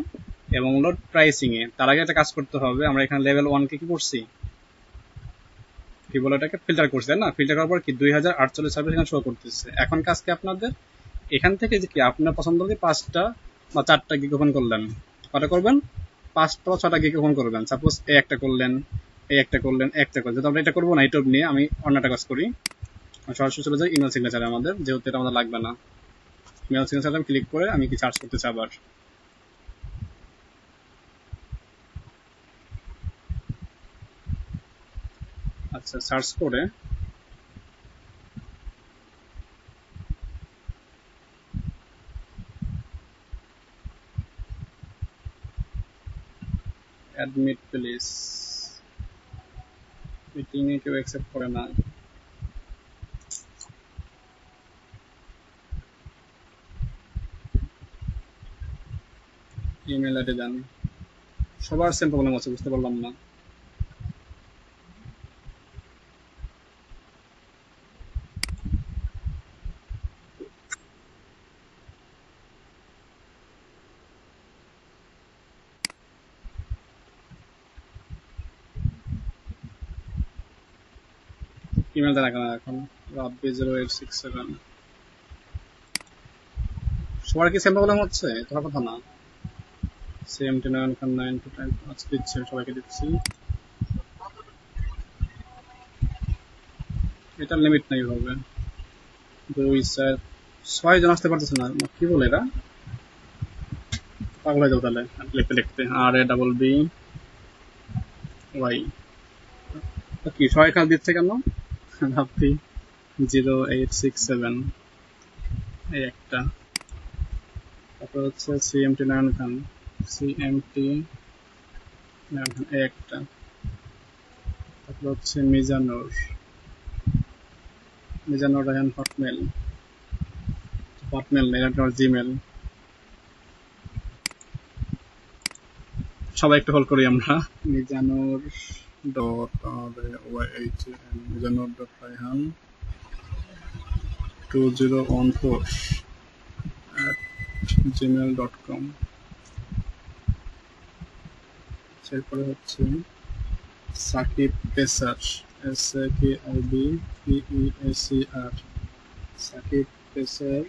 এবং হলো প্রাইসিং এ। তার আগে একটা কাজ করতে হবে, আমরা এখানে লেভেল 1 কে কি করছি, কি বলে এটাকে, ফিল্টার করছি তাই না। ফিল্টার করার পর কি 2048 সার্ভিস এখানে শো করতেছে। এখন কাজ কি আপনাদের, এখান থেকে যে কি আপনার পছন্দ হলে 5টা বা 4টা গিগ ওপেন করলেন, কটা করবেন, 5টা বা 6টা গিগ ওপেন করবেন। সাপোজ এই একটা করলেন, এই একটা করলেন, একটা করলেন। যেহেতু আমরা এটা করবো না, এটা নিয়ে আমি অন্য একটা কাজ করি। সরাসরি চলে যাই ইমেল সিগনেচারে আমাদের, যেহেতু এটা আমাদের লাগবে না। ইমেল সিগনেচারে আমি ক্লিক করে আমি কি সার্চ করতে চাই আবার। আচ্ছা সার্চ করে অ্যাডমিট প্লিজ, মিটিংয়ে কেউ অ্যাকসেপ্ট করে না। ইমেল আইডি দেন। সবার সেম প্রবলেম আছে, বুঝতে পারলাম না। ইমেল দেন এখন রাব্বি0867। সবার কি সেম প্রবলেম হচ্ছে? তোমার কথা না। CMT9 আচ্ছা দিচ্ছি, সবাইকে দিচ্ছি। এটার লিমিট নাই হবে। 2 4 6 জন আসতে পারতেছে না, কি বলে এরা, পাগল হয়ে যাবো তাহলে লিখতে লিখতে। RAWBY কি সবাই কাজ দিচ্ছে কেন? রাব্বি0867 এই একটা। তারপর হচ্ছে CMT9 এই একটা। তারপর হচ্ছে মিজানুর রায়হান হটমেল, হটমেল এটা জিমেল। সবাই একটু হল করি আমরা। Mizanur dot RAYHAN, Mizanur dot Raihan 2014 @gmail.com। এরপরে হচ্ছে সাকিব পেসার, SAKIBPEACR, সাকিব পেসার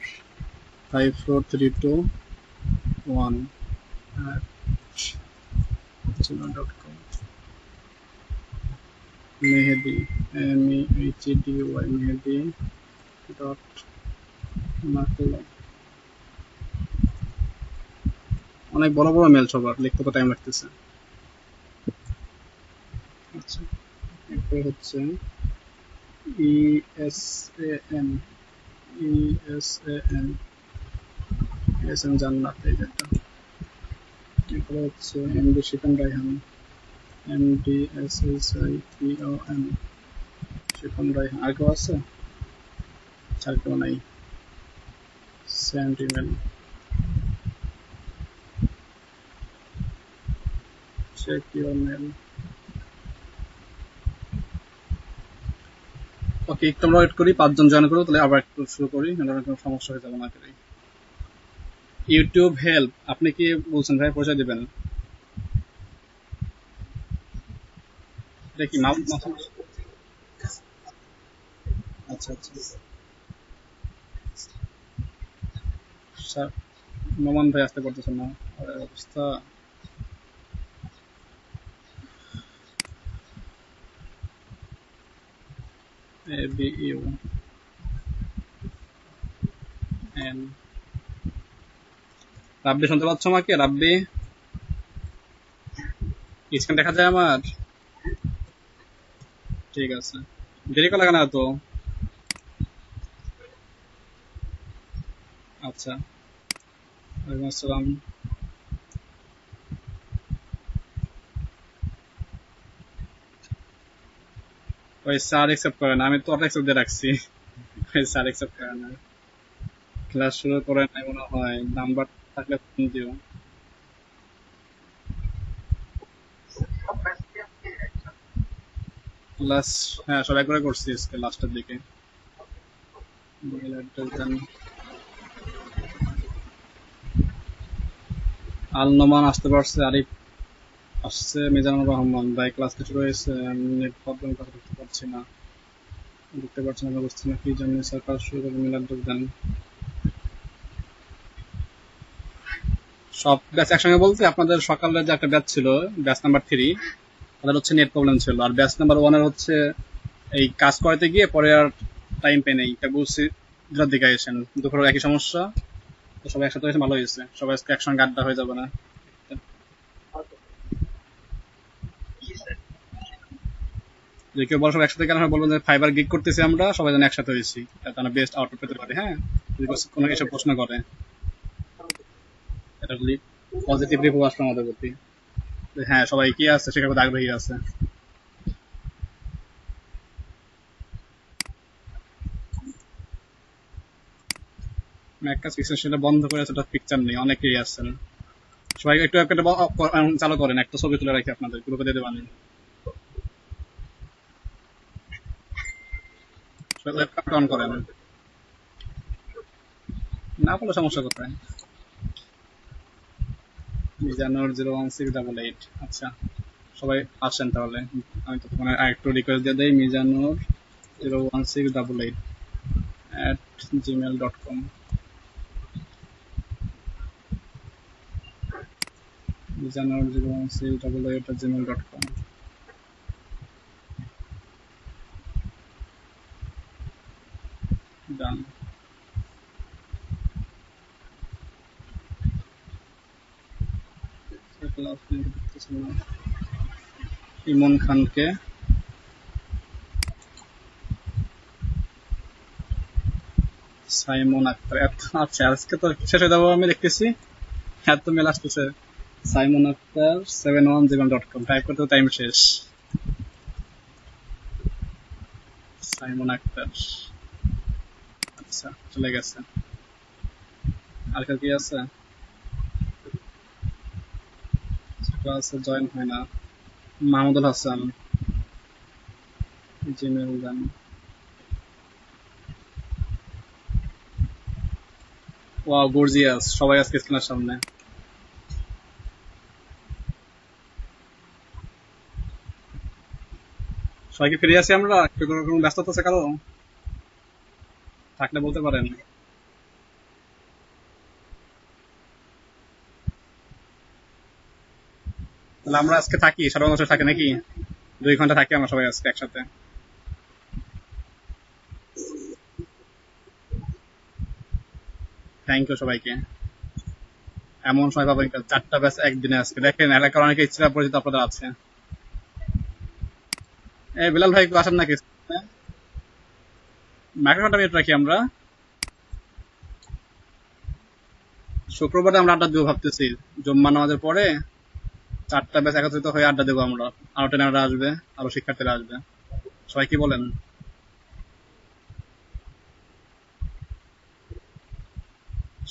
54321 @gmail.com। Mehedi, MEHDY, Mehedi dot মাকলা। অনেক বড় বড় মেল, সবার লিখতে তো টাইম লাগতেছে। আচ্ছা এরপরে হচ্ছে ESAN, ESAN জান্নাত এই যেটা। এরপরে হচ্ছে MD শিপন রায়হান, MDSHIPON শিপন রায়হান। আর কেউ আছে? আর কেউ নাই। Send email, check your mail. Okay, একটু আমরা ওয়েট করি, 5 জন জয়েন করবো, তাহলে আবার একটু শুরু করি, নাহলে কোনো সমস্যা হয়ে যাবে না করি। ইউটিউব হেল্প, আপনি কি বলছেন ভাই? পরিচয় দিবেন? এটা কি আচ্ছা আচ্ছা স্যার, নোমান ভাই আসতে পারতেছেন না, আর অবস্থা। এ বি ইউ এন, রাব্বি শুনতে পাচ্ছ আমাকে? রাব্বি, স্ক্রিন দেখা যায় আমার? ঠিক আছে, দেরি করা কেন তো? আচ্ছা, ওয়ালাইকুম আসসালাম। ওই স্যার অ্যাকসেপ্ট করে না, আমি তো অ্যাকসেপ্ট দিয়ে রাখছি। ওই স্যার অ্যাকসেপ্ট করে না। ক্লাস শুরু করে নাই মনে হয়, নাম্বার থাকলে ফোন দিও। ক্লাস, হ্যাঁ সব একবারে করছি আজকে লাস্টের দিকে। আল নোমান আসতে পারছে, আরিফ আসছে, মিজানুর রহমান ভাই ক্লাস শুরু হয়েছে, আমি নেট প্রবলেম কথা দেখতে পাচ্ছি না, দেখতে পাচ্ছি না, বুঝছি না কি জন্য স্যার ক্লাস শুরু করে মিলাদ যোগদান। সব ব্যাচ একসঙ্গে বলতে আপনাদের সকালে যে একটা ব্যাচ ছিল, ব্যাচ নাম্বার 3, তাদের হচ্ছে নেট প্রবলেম ছিল, আর ব্যাচ নাম্বার 1 এর হচ্ছে এই কাজ করাতে গিয়ে পরে আর টাইম পেয়ে নেই, তা বুঝছি দুটার দিকে এসেছেন, দুপুরের একই সমস্যা, তো সবাই একসাথে হয়েছে, ভালো হয়েছে, সবাই আজকে একসঙ্গে আড্ডা হয়ে যাবে না। যে কেউ বড় সব একসাথে গেলে আমরা বলবো যে ফাইবার গিগ করতেছি আমরা, সবাই যেন একসাথে হয়েছি, যাতে আমরা বেস্ট আউটপুট পেতে পারি। হ্যাঁ, যদি কোনো এসব প্রশ্ন করে, এটা পজিটিভ রিভিউ আসলো আমাদের প্রতি, হ্যাঁ সবাই কি আছে শেখার প্রতি আগ্রহী আছে। ম্যাককাস পিকচার সেটা বন্ধ করে আছে, ওটা পিকচার নেই, অনেকেই আছেন। সবাই একটু একটা চালু করেন, একটা ছবি তুলে রাখি আপনাদের গ্রুপে দিয়ে দেবেন, ল্যাপটপ অন করেন, না বলে সমস্যা কোথায়? মিজানুর 01688, আচ্ছা সবাই আসেন তাহলে। আমি তো তোমার আরেকটু রিকোয়েস্ট দিয়ে দেই, মিজানুর 01688@gmail.com, মিজানুর 01688@gmail.com, ডান। ইমন খানকে, সাইমন আক্তার, আচ্ছা আজকে তো শেষ হয়ে যাবো আমি দেখতেছি, এত মেল আসতেছে। সাইমন আক্তার 71gmail.com, টাইপ করতে টাইম শেষ। সাইমন আক্তার, আচ্ছা চলে গেছে। আর কেউ কি আছে? ক্লাসে জয়েন হয় না, মাহমুদুল হাসান, জিমেল দেন। ওয়াও গর্জিয়াস, সবাই আজকে স্ক্রিনের সামনে। সবাই কি ফিরে আসি আমরা? কেউ কোনো ব্যস্ততা আছে কারো? থাকলে বলতে পারেন। তাহলে আমরা আজকে থাকি, 7 বছর থাকি নাকি? 2 ঘন্টা থাকি আমরা সবাই আজকে একসাথে। থ্যাংক ইউ সবাইকে। এমন সময় পাবেন 4টা ব্যাচ একদিনে, আজকে দেখেন এলাকার অনেকে ইচ্ছা পরিচিত আপনাদের আছে। এই বিলাল ভাই একটু আসেন নাকি? মাইক্রোফোনটা মিউট রাখি আমরা। শুক্রবারে আমরা আড্ডা দেবো ভাবতেছি, জুম্মা নামাজের পরে 4টা ব্যাচ একত্রিত হয়ে আড্ডা দেবো আমরা, আরো ট্রেনাররা আসবে, আরো শিক্ষার্থীরা আসবে, সবাই কি বলেন?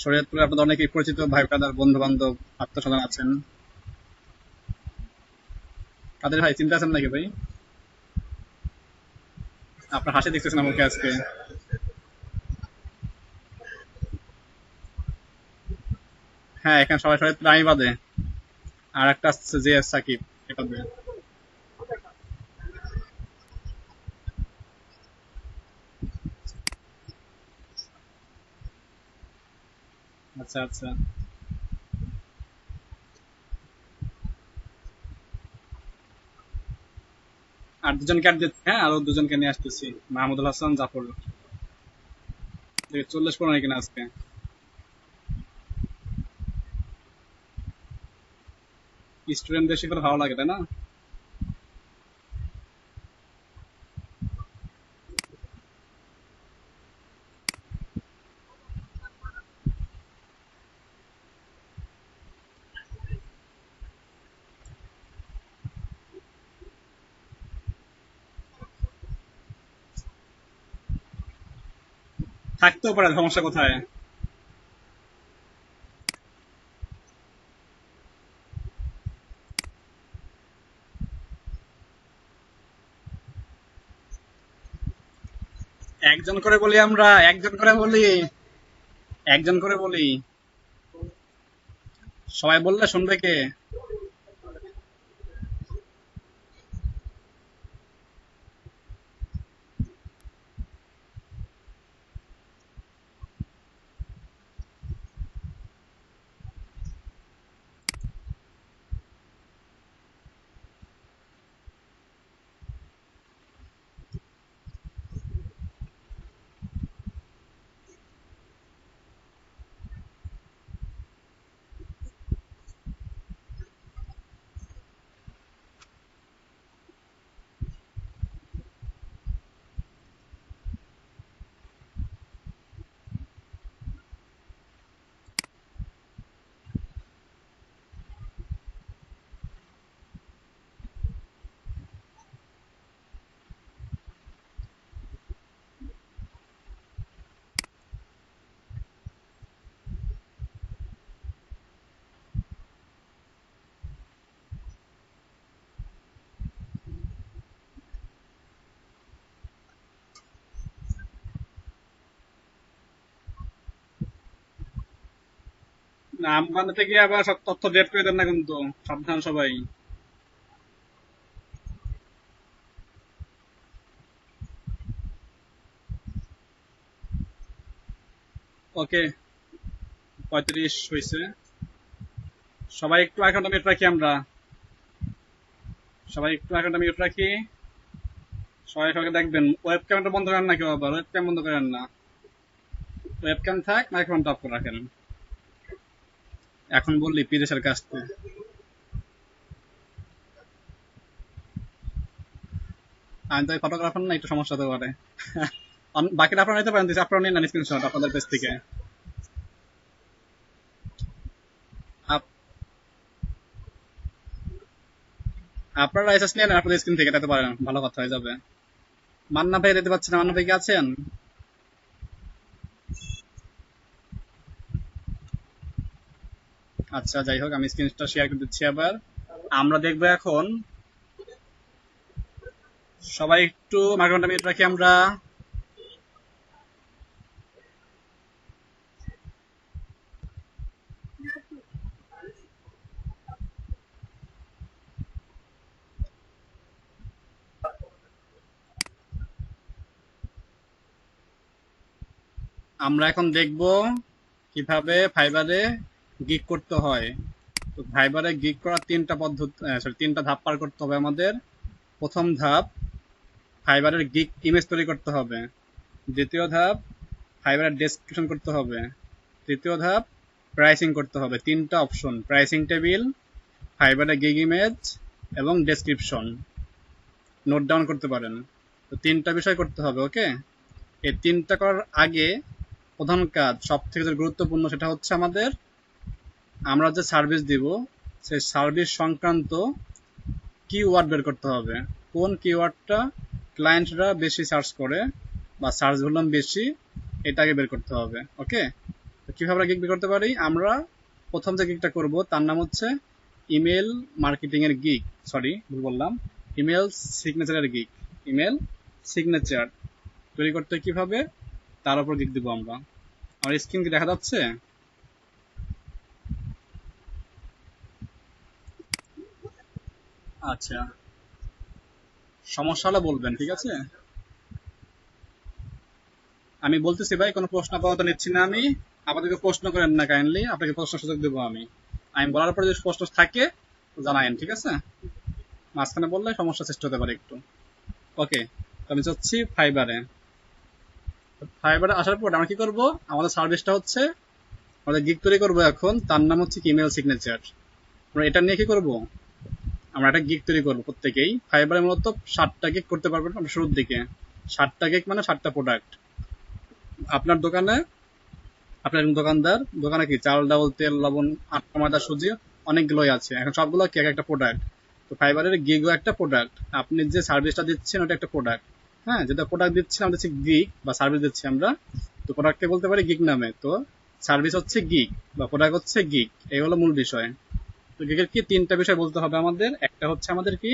শরীয়তপুরে আপনাদের অনেকেই পরিচিত ভাই ব্রাদার বন্ধু বান্ধব আত্মস্বজন আছেন। কাদের ভাই চিন্তা আছেন নাকি ভাই? আপনার হাসি দেখতেছেন আমাকে আজকে। হ্যাঁ, এখানে সবাই সবাই প্রাণী বাদে আর একটা আসছে যে সাকিব, এটা দিয়ে। আচ্ছা আচ্ছা। আর দুজনকে আর দিচ্ছি, হ্যাঁ আরো দুজনকে নিয়ে আসতেছি, মাহমুদুল হাসান, জাফর। 40-15 কিনা আজকে। স্টুডেন্ট বেশি করে ভালো লাগে, তাই না? থাকতেও পারে, সমস্যা কোথায়? একজন করে বলি আমরা, একজন করে বলি, একজন করে বলি। সবাই বললে শুনবে কে? নাম বানাতে গিয়ে আবার সব তথ্য ডেট করে দেন না কিন্তু, সাবধান সবাই। ওকে, 35 হয়েছে। সবাই একটু 1 ঘন্টা মিনিট রাখি আমরা, সবাই একটু 1 ঘন্টা মিনিট রাখি। সবাই সবাইকে দেখবেন, ওয়েব ক্যামটা বন্ধ করেন না কেউ, আবার ওয়েব ক্যাম বন্ধ করেন না। ওয়েব ক্যাম থাক, মাইক্রোফোনটা অফ করে রাখেন। এখন বললি পিদেশের কাছ থেকে। আমি তো ফটোগ্রাফার না, একটু সমস্যা হতে পারে। বাকিটা আপনারা নিতে পারেন, আপনারা নিন না স্ক্রিনশট আপনাদের পেজ থেকে। আপ- আপনারা লাইসেন্স নিয়ে নেন আপনাদের স্ক্রিন থেকে, এটাতে পারেন, ভালো কথা হয়ে যাবে। মান্না ভাই দিতে পারছেন না, মান্না ভাই কি আছেন? আচ্ছা যাই হোক, আমি স্ক্রিনটা শেয়ার করে দিচ্ছি আবার। আমরা দেখবো এখন, সবাই একটু 1 ঘন্টা মিনিট রাখি আমরা। আমরা এখন দেখব কিভাবে ফাইবারে গিগ করতে হয়। তো ফাইবারে গিগ করার 3টা ধাপ পার করতে হবে আমাদের। প্রথম ধাপ, ফাইবারের গিগ ইমেজ তৈরি করতে হবে। দ্বিতীয় ধাপ, ফাইবারের ডেসক্রিপশন করতে হবে। তৃতীয় ধাপ, প্রাইসিং করতে হবে। 3টা অপশন, প্রাইসিং টেবিল, ফাইবারের গিগ ইমেজ এবং ডেসক্রিপশন। নোট ডাউন করতে পারেন। তো 3টা বিষয় করতে হবে, ওকে? এই 3টা করার আগে প্রধান কাজ, সব থেকে যে গুরুত্বপূর্ণ, সেটা হচ্ছে আমাদের, আমরা যে সার্ভিস দিব সেই সার্ভিস সংক্রান্ত কিওয়ার্ড বের করতে হবে। কোন কিওয়ার্ডটা ক্লায়েন্টরা বেশি সার্চ করে বা সার্চ ভলিউম বেশি, এটাকে বের করতে হবে, ওকে? তো কিভাবে গিগ বের করতে পারি আমরা? প্রথম যে গিগটা করব তার নাম হচ্ছে ইমেল মার্কেটিং এর গিগ, সরি ভুল বললাম, ইমেল সিগনেচারের গিগ, ইমেল সিগনেচার। তৈরি করতে কিভাবে তার উপর গিগ দিব আমরা। আমার স্ক্রিন কি দেখা যাচ্ছে? আচ্ছা, সমস্যা হলে বলবেন, ঠিক আছে? আমি বলতেছি ভাই, কোনো প্রশ্ন আপাতত নিচ্ছি না আমি। আপনাদেরকে প্রশ্ন করেন না কাইন্ডলি, আপনাকে প্রশ্ন সুযোগ দেবো আমি। আমি বলার পরে যদি প্রশ্ন থাকে জানায়েন, ঠিক আছে? মাঝখানে বললে সমস্যা সৃষ্টি হতে পারে একটু। ওকে, আমি যাচ্ছি ফাইবারে। ফাইবারে আসার পর আমরা কি করব, আমাদের সার্ভিসটা হচ্ছে আমাদের গিগ তৈরি করবো এখন, তার নাম হচ্ছে ইমেল সিগনেচার। আমরা এটা নিয়ে কি করব, আমরা একটা গিগ তৈরি করবো প্রত্যেকেই। ফাইবারে মূলত 7টা গিগ করতে পারবেন আমরা শুরুর দিকে। 7টা গিগ মানে 7টা প্রোডাক্ট। আপনার দোকানে, আপনার দোকানদার দোকানে কি চাল ডাউল তেল লবণ আটা ময়দা সুজি অনেকগুলোই আছে, এখন সবগুলো কি এক একটা প্রোডাক্ট। তো ফাইবারের গিগও একটা প্রোডাক্ট, আপনি যে সার্ভিসটা দিচ্ছেন ওটা একটা প্রোডাক্ট। হ্যাঁ, যেটা প্রোডাক্ট দিচ্ছি আমরা দিচ্ছি গিগ বা সার্ভিস দিচ্ছি আমরা, তো প্রোডাক্টকে বলতে পারি গিগ নামে। তো সার্ভিস হচ্ছে গিগ বা প্রোডাক্ট হচ্ছে গিগ, এই হলো মূল বিষয়। তো গিগের কি 3টা বিষয় বলতে হবে আমাদের। একটা হচ্ছে আমাদের কি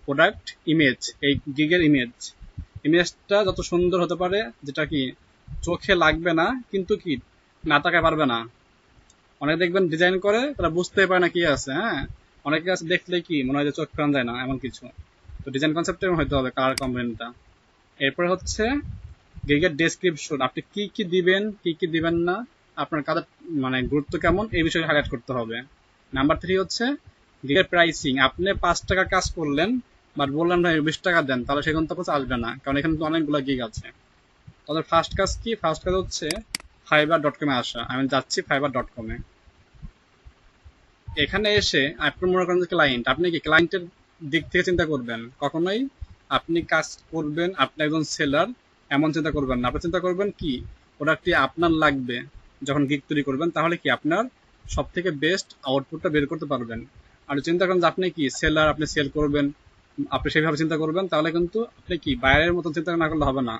প্রোডাক্ট ইমেজ, এই গিগের ইমেজ। ইমেজটা যত সুন্দর হতে পারে, যেটা কি চোখে লাগবে না কিন্তু কি না তাকায় পারবে না। অনেকে দেখবেন ডিজাইন করে তারা বুঝতে পারে না কি আছে। হ্যাঁ, অনেকে আছে দেখলে কি মনে হয় যে চোখ ফেরান যায় না এমন কিছু। তো ডিজাইন কনসেপ্ট হইতে হবে কালার কম্বিনেশনটা। এরপরে হচ্ছে গিগের ডেসক্রিপশন, আপনি কি কি দিবেন কি কি দিবেন না, আপনার কাজের মানে গুরুত্ব কেমন এই বিষয়ে হাইলাইট করতে হবে। নাম্বার 3 হচ্ছে গিগের প্রাইসিং, আপনি 5 টাকা কাজ করলেন বাট বললেন ভাই 20 টাকা দেন, তাহলে সেখান থেকে আসবে না, কারণ এখানে তো অনেকগুলো গিগ আছে। তাদের ফার্স্ট কাজ কি, ফার্স্ট কাজ হচ্ছে fiverr.com-এ আসা। আমি যাচ্ছি fiverr.com-এ। এখানে এসে আপনি মনে করেন যে ক্লায়েন্ট, আপনি কি ক্লায়েন্টের দিক থেকে চিন্তা করবেন কখনোই। আপনি কাজ করবেন, আপনি একজন সেলার এমন চিন্তা করবেন না। আপনি চিন্তা করবেন কি প্রোডাক্টটি আপনার লাগবে যখন গিগ তৈরি করবেন, তাহলে কি আপনার সব থেকে বেস্ট আউটপুটটা বের করতে পারবেন। আর চিন্তা করেন যে আপনি কি সেলার, আপনি সেল করবেন, আপনি সেইভাবে চিন্তা করবেন, তাহলে কিন্তু আপনি কি বাইরের মতন চিন্তা না করলে হবে না।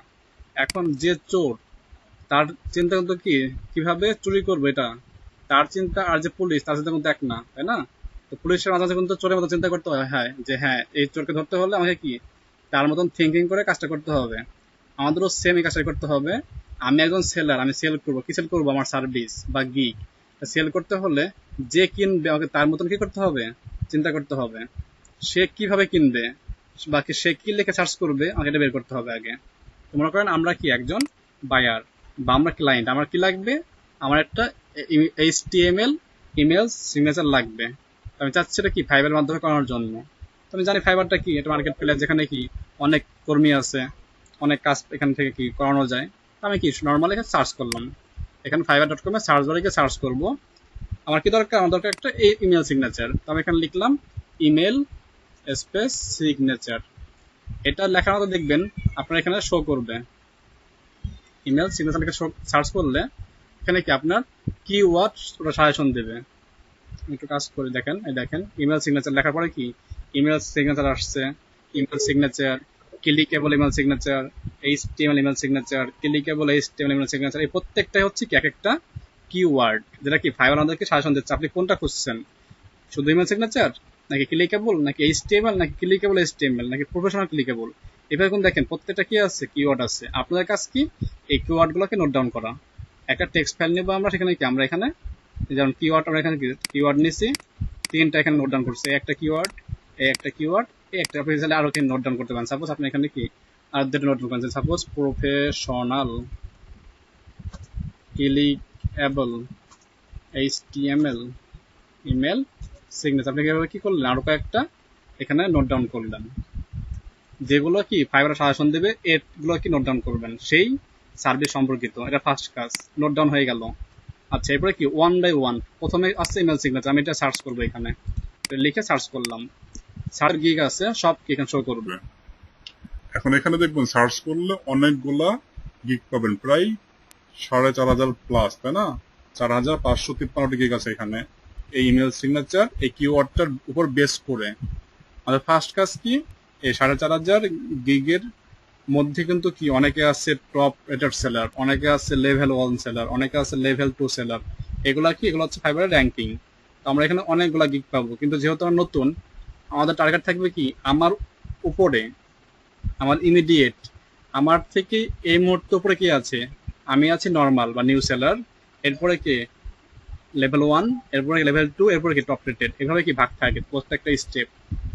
এখন যে চোর, তার চিন্তা কিন্তু কি কিভাবে চুরি করবো এটা, তার চিন্তা আর যে পুলিশ তার চিন্তা কিন্তু এক না, তাই না? তো পুলিশের মাঝে মাঝে কিন্তু চোরের মতো চিন্তা করতে হয়, হ্যাঁ যে হ্যাঁ এই চোরকে ধরতে হলে আমাকে কি তার মতন থিঙ্কিং করে কাজটা করতে হবে। আমাদেরও সেম এই কাজটা করতে হবে। আমি একজন সেলার, আমি সেল করবো, কি সেল করবো, আমার সার্ভিস বা গিগ সেল করতে হলে যে কিনবে আমাকে তার মতন কি করতে হবে, চিন্তা করতে হবে। সে কিভাবে কিনবে বা সে কি লিখে সার্চ করবে আমাকে এটা বের করতে হবে আগে। তো মনে করেন আমরা কি একজন বায়ার বা আমরা ক্লায়েন্ট, আমার কি লাগবে, আমার একটা HTML ইমেল সিগনেচার লাগবে। আমি চাচ্ছি এটা কি ফাইবার মাধ্যমে করানোর জন্য। তো আমি জানি ফাইবারটা কি, এটা মার্কেট প্লেস যেখানে কি অনেক কর্মী আছে, অনেক কাজ এখান থেকে কি করানো যায়। তো আমি কি নর্মালি এখানে সার্চ করলাম, এখানে fiverr.com-এ সার্চ বারে গিয়ে সার্চ করবো। আমার কি দরকার, আমার দরকার একটা ইমেল সিগনেচার। তো আমি এখানে লিখলাম ইমেল স্পেস সিগনেচার। এটা লেখার মতো দেখবেন আপনার এখানে শো করবে, ইমেল সিগনেচার লিখে সার্চ করলে এখানে কি আপনার কিওয়ার্ড ওটা সাজেশন দেবে। একটু কাজ করে দেখেন, এই দেখেন ইমেল সিগনেচার লেখার পরে কি ইমেল সিগনেচার আসছে, email signature, clickable email signature, HTML email signature, clickable HTML email signature. এই প্রত্যেকটাই হচ্ছে কি এক একটা কিওয়ার্ড, যেটা কি ফাইবার আমাদেরকে সাজেশন দিচ্ছে আপনি কোনটা খুঁজছেন, শুধু ইমেল সিগনেচার নাকি ক্লিকেবল নাকি এইচটিএমএল নাকি ক্লিকেবল এইচটিএমএল নাকি প্রফেশনাল ক্লিকেবল। এভাবে কোন দেখেন প্রত্যেকটা কি আছে কিওয়ার্ড আছে। আপনাদের কাজ কি এই কিওয়ার্ড গুলোকে নোট ডাউন করা। একটা টেক্সট ফাইল নেবো আমরা, সেখানে কি আমরা এখানে যেমন কিওয়ার্ড আমরা এখানে কিওয়ার্ড নিছি 3টা এখানে নোট ডাউন করছি, একটা কিওয়ার্ড, এই একটা কিওয়ার্ড, এই একটা। আপনি চাইলে আরো 3 নোট ডাউন করতে পারেন। সাপোজ আপনি এখানে কি আর 2টা নোট ডাউন করেছেন, suppose professional clickable HTML email signature. আপনি কিভাবে কি করলেন আরো কয়েকটা এখানে নোট ডাউন করলেন, যেগুলো কি ফাইবার সাজেশন দেবে এগুলো কি নোট ডাউন করবেন সেই সার্ভিস সম্পর্কিত। এটা ফার্স্ট কাজ, নোট ডাউন হয়ে গেল। আচ্ছা, এরপরে কি ওয়ান বাই ওয়ান, প্রথমে আসছে ইমেল সিগনেচার, আমি এটা সার্চ করবো এখানে, লিখে সার্চ করলাম, সার গিগ আছে সব কি এখানে শো করবে। এখন এখানে দেখবেন সার্চ করলে অনেকগুলা গিগ পাবেন, প্রায় 4,500 প্লাস, তাই না? 4,553টি গিগ আছে এখানে এই ইমেল সিগনেচার এই কিওয়ার্ডটার উপর বেস করে। আমাদের ফার্স্ট কাজ কি, এই 4,500 গিগের মধ্যে কিন্তু কি অনেকে আছে টপ রেটেড সেলার, অনেকে আছে লেভেল 1 সেলার, অনেকে আছে লেভেল 2 সেলার। এগুলা কি, এগুলো হচ্ছে ফাইবারের র্যাঙ্কিং। তো আমরা এখানে অনেকগুলা গিগ পাবো, কিন্তু যেহেতু আমরা নতুন, আমাদের টার্গেট থাকবে কি আমার উপরে, আমার ইমিডিয়েট আমার থেকে এই মুহূর্তে উপরে কি আছে, আমি আছি নর্মাল বা নিউ সেলার, এরপরে কে লেভেল 1, এরপরে লেভেল 2, এরপরে কি টপ রেটেড, এভাবে কি ভাগ থাকে প্রত্যেকটা স্টেপ।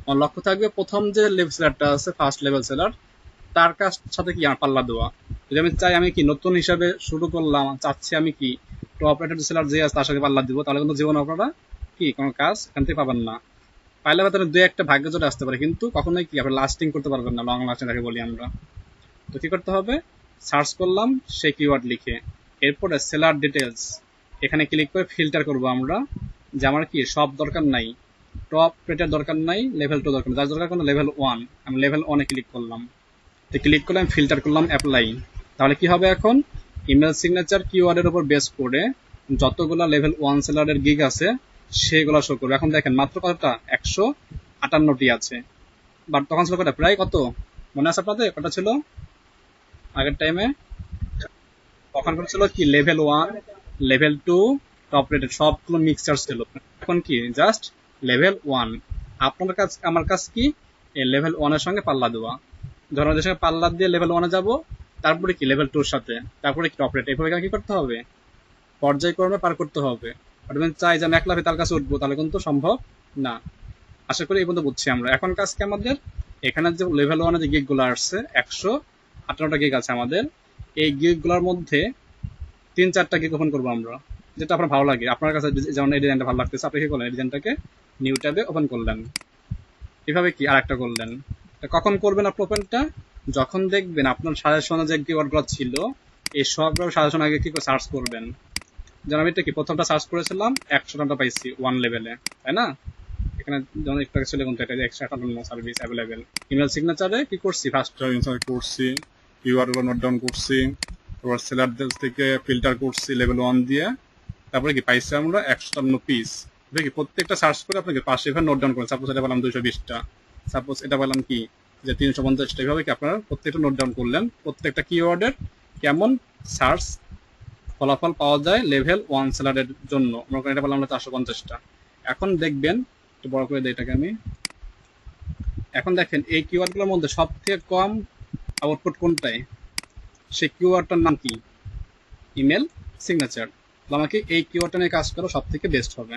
আমার লক্ষ্য থাকবে প্রথম যে লেভেল সেলারটা আছে, ফার্স্ট লেভেল সেলার, তার কাছ সাথে কি আমার পাল্লা দেওয়া। যদি আমি চাই আমি কি নতুন হিসাবে শুরু করলাম, চাচ্ছি আমি কি টপ রেটেড সেলার যে আছে তার সাথে পাল্লা দিব, তাহলে কিন্তু জীবনে আপনারা কি কোনো কাজ এখান থেকে পাবেন না। পাইলে বা তাহলে দুই একটা ভাগ্য চলে আসতে পারে, কিন্তু কখনোই কি আপনার লাস্টিং করতে পারবেন না, লং লাস্টিং তাকে বলি আমরা। তো কি করতে হবে, সার্চ করলাম সেই কিওয়ার্ড লিখে, এরপরে সেলার ডিটেলস এখানে ক্লিক করে ফিল্টার করব আমরা, যে আমার কি সব দরকার নাই, টপ রেটের দরকার নাই, লেভেল 2 দরকার, যার দরকার কোনো লেভেল 1, আমি লেভেল 1 এ ক্লিক করলাম। তো ক্লিক করলে আমি ফিল্টার করলাম অ্যাপ্লাই। তাহলে কি হবে, এখন ইমেল সিগনেচার কিওয়ার্ডের উপর বেস করে যতগুলা লেভেল 1 সেলারের গিগ আছে সেগুলো শো করবে। এখন দেখেন মাত্র কতটা, 158টি আছে, বাট তখন ছিল কটা, প্রায় কত মনে আছে আপনাদের, কটা ছিল আগের টাইমে, তখন ছিল কি লেভেল 1, লেভেল 2, টপ রেটেড সবগুলো মিক্সচার ছিল। এখন কি জাস্ট লেভেল 1। আপনার কাজ আমার কাজ কি, এই লেভেল 1 এর সঙ্গে পাল্লা দেওয়া। ধরুন যে সঙ্গে পাল্লা দিয়ে লেভেল 1 এ যাব, তারপরে কি লেভেল 2 এর সাথে, তারপরে কি টপ রেট, এভাবে কি করতে হবে, পর্যায়ক্রমে পার করতে হবে। আর আমি চাই যে আমি এক লাফে তার কাছে উঠবো, তাহলে কিন্তু সম্ভব না। আশা করি এই পর্যন্ত বুঝছি আমরা। এখন কাজ কি আমাদের, এখানে যে লেভেল 1 এ যে গিগ গুলো আসছে 158টা গিগ আছে আমাদের, এই গিগ গুলোর মধ্যে 3-4টা গিগ ওপেন করবো আমরা, যেটা আপনার ভালো লাগে। আপনার কাছে যেমন এই ডিজাইনটা ভালো লাগতেছে, আপনি কি করলেন, এই ডিজাইনটাকে নিউ ট্যাবে ওপেন করলেন, এভাবে কি আর একটা করলেন। কখন করবেন আপনি ওপেনটা, যখন দেখবেন আপনার সাজেশনে যে কিওয়ার্ডগুলো ছিল এই সবগুলো সাজেশন আগে কি করে সার্চ করবেন। যেমন আমি এটা কি প্রথমটা সার্চ করেছিলাম, 100টা পাইছি 1 লেভেলে, তাই না। এখানে যেমন একটু আগে ছিল কোনটা, এটা 158 সার্ভিস অ্যাভেলেবেল। ইমেল সিগনেচারে কি করছি, ফার্স্ট করছি, কিওয়ার্ড গুলো নোট ডাউন করছি, তারপর সেলার থেকে ফিল্টার করছি লেভেল 1 দিয়ে, তারপরে কি পাইছি আমরা 157 পিস। দেখি প্রত্যেকটা সার্চ করে আপনাকে পাশে এভাবে নোট ডাউন করেন। সাপোজ এটা পেলাম 220টা, সাপোজ এটা পেলাম কি যে 350টা, এইভাবে কি আপনারা প্রত্যেকটা নোট ডাউন করলেন, প্রত্যেকটা কিওয়ার্ডের কেমন সার্চ ফলাফল পাওয়া যায় লেভেল 1 সেলারের জন্য। আমরা এটা পেলাম আমরা 450টা। এখন দেখবেন, একটু বড় করে দিই এটাকে আমি। এখন দেখেন এই কিওয়ার্ডগুলোর মধ্যে সব থেকে কম আউটপুট কোনটায়, সেই কিওয়ার্ডটার নাম কি, ইমেল সিগনেচার। আমাকে এই কিওয়ার্ডটা নিয়ে কাজ করা সব থেকে বেস্ট হবে।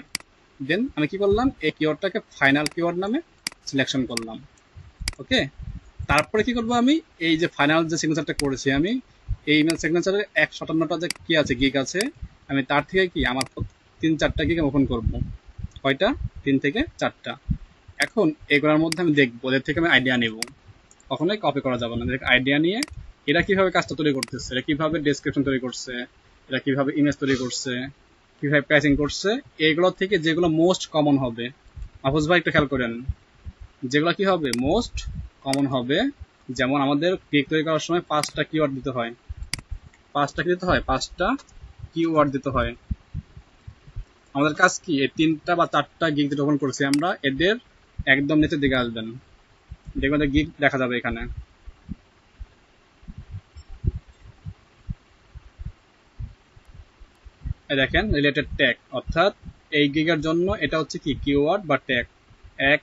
দেন আমি কি করলাম, এই কিওয়ার্ডটাকে ফাইনাল কিওয়ার্ড নামে সিলেকশন করলাম। ওকে, তারপরে কি করবো, আমি এই যে ফাইনাল যে সিগনেচারটা করেছি আমি, এই ইমেল সিগনেচারের 157টা যে কি আছে গিগ আছে, আমি তার থেকে কি আমার 3-4টা গিগ ওপেন করবো। কয়টা, 3 থেকে 4টা। এখন এগুলোর মধ্যে আমি দেখবো, এদের থেকে আমি আইডিয়া নেব, কখনোই কপি করা যাবে না। আইডিয়া নিয়ে এরা কিভাবে কাজটা তৈরি করতেছে, এরা কিভাবে ডেসক্রিপশন তৈরি করছে, এরা কিভাবে ইমেজ তৈরি করছে, কিভাবে প্যাচিং করছে, এগুলো থেকে যেগুলো মোস্ট কমন হবে, মাহফুজ ভাই একটু খেয়াল করেন, যেগুলো কি হবে মোস্ট কমন হবে। যেমন আমাদের গিগ তৈরি করার সময় 5টা কিওয়ার্ড দিতে হয়, 5টা কি দিতে হয়, 5টা কিওয়ার্ড দিতে হয়। আমাদের কাজ কি, এই 3টা বা 4টা গিগ যেটা ওপেন করছি আমরা, এদের একদম নিচের দিকে আসবেন, দেখবেন গিগ দেখা যাবে এখানে। দেখেন রিলেটেড ট্যাগ, অর্থাৎ এই গিগের জন্য এটা হচ্ছে কি কিওয়ার্ড বা ট্যাগ। এক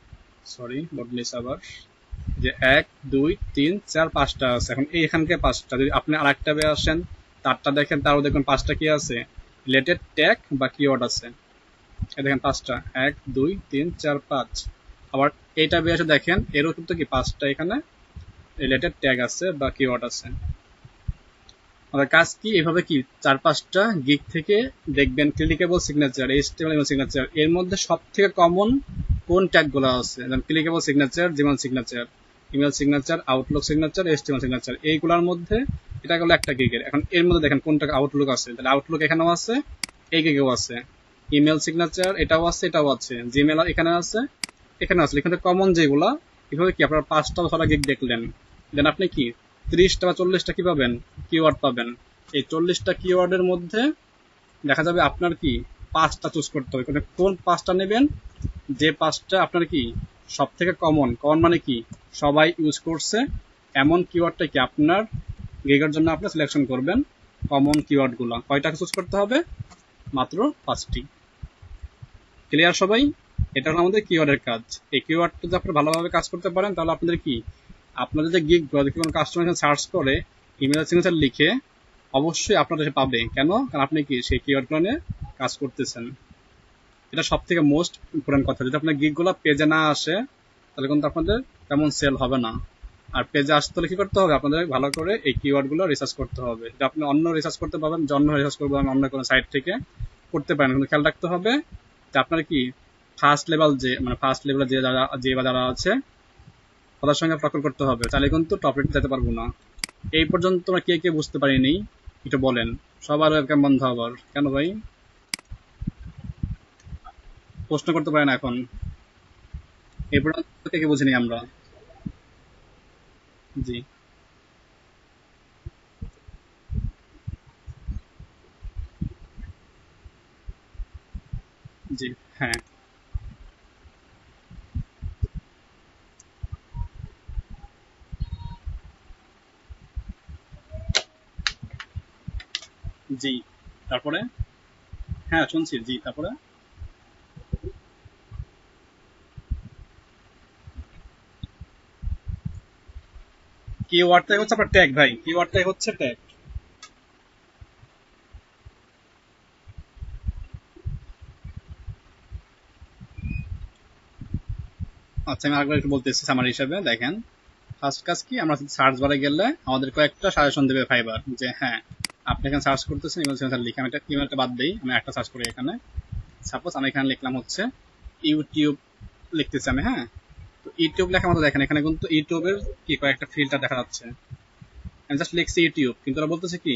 সরি বদলিস আবার, যে 1, 2, 3, 4, 5টা আছে। এখন এইখানকে 5টা, যদি আপনি আরেক ট্যাবে আসেন তারটা দেখেন, তারও দেখবেন 5টা কি আছে, রিলেটেড ট্যাগ বা কিওয়ার্ড আছে। দেখেন 5টা, 1, 2, 3, 4, 5। আবার এই ট্যাবে এসে দেখেন এরও কিন্তু কি 5টা এখানে রিলেটেড ট্যাগ আছে বা কিওয়ার্ড আছে। আমাদের কাজ কি, এভাবে কি 4-5টা গিগ থেকে দেখবেন ক্লিকেবল সিগনেচার, এইচটিএমএল সিগনেচার, এর মধ্যে সব থেকে কমন কোন ট্যাগগুলো আছে। যেমন clickable signature, Gmail signature, email signature, Outlook signature, HTML signature, এইগুলোর মধ্যে এটা গেলো একটা গিগের। এখন এর মধ্যে দেখেন কোনটা আউটলুক আছে, তাহলে আউটলুক এখানেও আছে, এই গিগেও আছে। ইমেল সিগনেচার এটাও আছে, এটাও আছে। জিমেল এখানে আছে, এখানে আছে। এখানে কমন যেগুলা, এভাবে কি আপনারা 5টা বা 6টা গিগ দেখলেন, দেন আপনি কি 30টা বা 40টা কি পাবেন, কিওয়ার্ড পাবেন। এই 40টা কিওয়ার্ডের মধ্যে দেখা যাবে আপনার কি 5টা চুজ করতে হবে, কোন 5টা নেবেন, যে 5টা আপনার কি সব থেকে কমন, কমন মানে কি সবাই ইউজ করছে, এমন কিওয়ার্ডটা কি আপনার গিগের জন্য আপনি সিলেকশন করবেন। কমন কিওয়ার্ড গুলা কয়টা চুজ করতে হবে, মাত্র 5টি। ক্লিয়ার সবাই, এটা হলো আমাদের কিওয়ার্ডের কাজ। এই কিওয়ার্ডটা যদি আপনি ভালোভাবে কাজ করতে পারেন, তাহলে আপনাদের কি আপনাদের যে গিগ যদি কোনো কাস্টমার সার্চ করে ইমেল সিগনেচার লিখে, অবশ্যই আপনাদের পাবে। কেন? কারণ আপনি কি সেই কিওয়ার্ডগুলো নিয়ে কাজ করতেছেন। এটা সব থেকে মোস্ট ইম্পর্টেন্ট কথা। যদি আপনার গিগগুলো পেজে না আসে তাহলে কিন্তু আপনাদের তেমন সেল হবে না। আর পেজে আসতে হলে কি করতে হবে? আপনাদের ভালো করে এই কিওয়ার্ডগুলো রিসার্চ করতে হবে। যদি আপনি অন্য রিসার্চ করতে পারবেন, জন্য রিসার্চ করবো আমি অন্য কোনো সাইট থেকে করতে পারেন, কিন্তু খেয়াল রাখতে হবে যে আপনার কি ফার্স্ট লেভেল যে যারা আছে তাদের সঙ্গে টক্কর করতে হবে, তাহলে কিন্তু টপ রেট যেতে পারবো না। এই পর্যন্ত তোমরা কে কে বুঝতে পারিনি একটু বলেন। সবার ওয়েবক্যাম বন্ধ আবার কেন ভাই? প্রশ্ন করতে পারেন এখন। এই পর্যন্ত কে কে বুঝিনি আমরা? জি জি হ্যাঁ জি। তারপরে? হ্যাঁ শুনছি, জি তারপরে? কিওয়ার্ডটাই হচ্ছে আপনার ট্যাগ ভাই, কিওয়ার্ডটাই হচ্ছে ট্যাগ। আচ্ছা আমি আরেকবার একটু বলতেছি সামারি হিসাবে দেখেন। ফার্স্ট কাজ কি, আমরা সার্চ বারে গেলে আমাদের কয়েকটা সাজেশন দেবে ফাইবার যে হ্যাঁ আপনি এখানে সার্চ করতেছেন ইমেল সিগনেচার লিখে। আমি এটা ইমেলটা বাদ দিই, আমি একটা সার্চ করি এখানে। সাপোজ আমি এখানে লিখলাম হচ্ছে ইউটিউব লিখতেছি আমি, হ্যাঁ। তো ইউটিউব লেখা মতো দেখেন এখানে কিন্তু ইউটিউবের কি কয়েকটা ফিল্টার দেখা যাচ্ছে। আমি জাস্ট লিখছি ইউটিউব, কিন্তু ওরা বলতেছে কি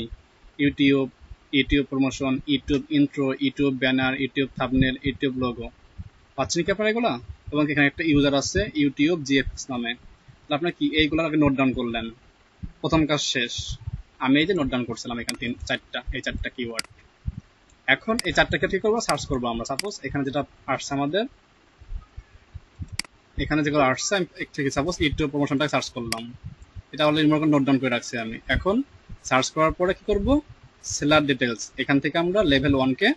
YouTube, YouTube promotion, YouTube intro, YouTube banner, YouTube thumbnail, YouTube logo. পাচ্ছেন কি আপনারা এগুলা? এবং এখানে একটা ইউজার আছে ইউটিউব জিএফএস নামে। তাহলে আপনার কি এইগুলো আগে নোট ডাউন করলেন, প্রথম কাজ শেষ। আমি এই যে নোট ডাউন করছিলাম এখানে এই চারটা কিওয়ার্ড। এখন এই চারটাকে কি করবো? সার্চ করবো আমরা। সাপোজ এখানে যেটা আসছে আমাদের, এখানে যেগুলো আসছে আমি থেকে সাপোজ ইউটিউব প্রমোশনটাকে সার্চ করলাম। এটা অলরেডি মনে করেন নোট ডাউন করে রাখছি আমি। এখন সার্চ করার পরে কি করব? সেলার ডিটেলস, এখান থেকে আমরা লেভেল 1 কে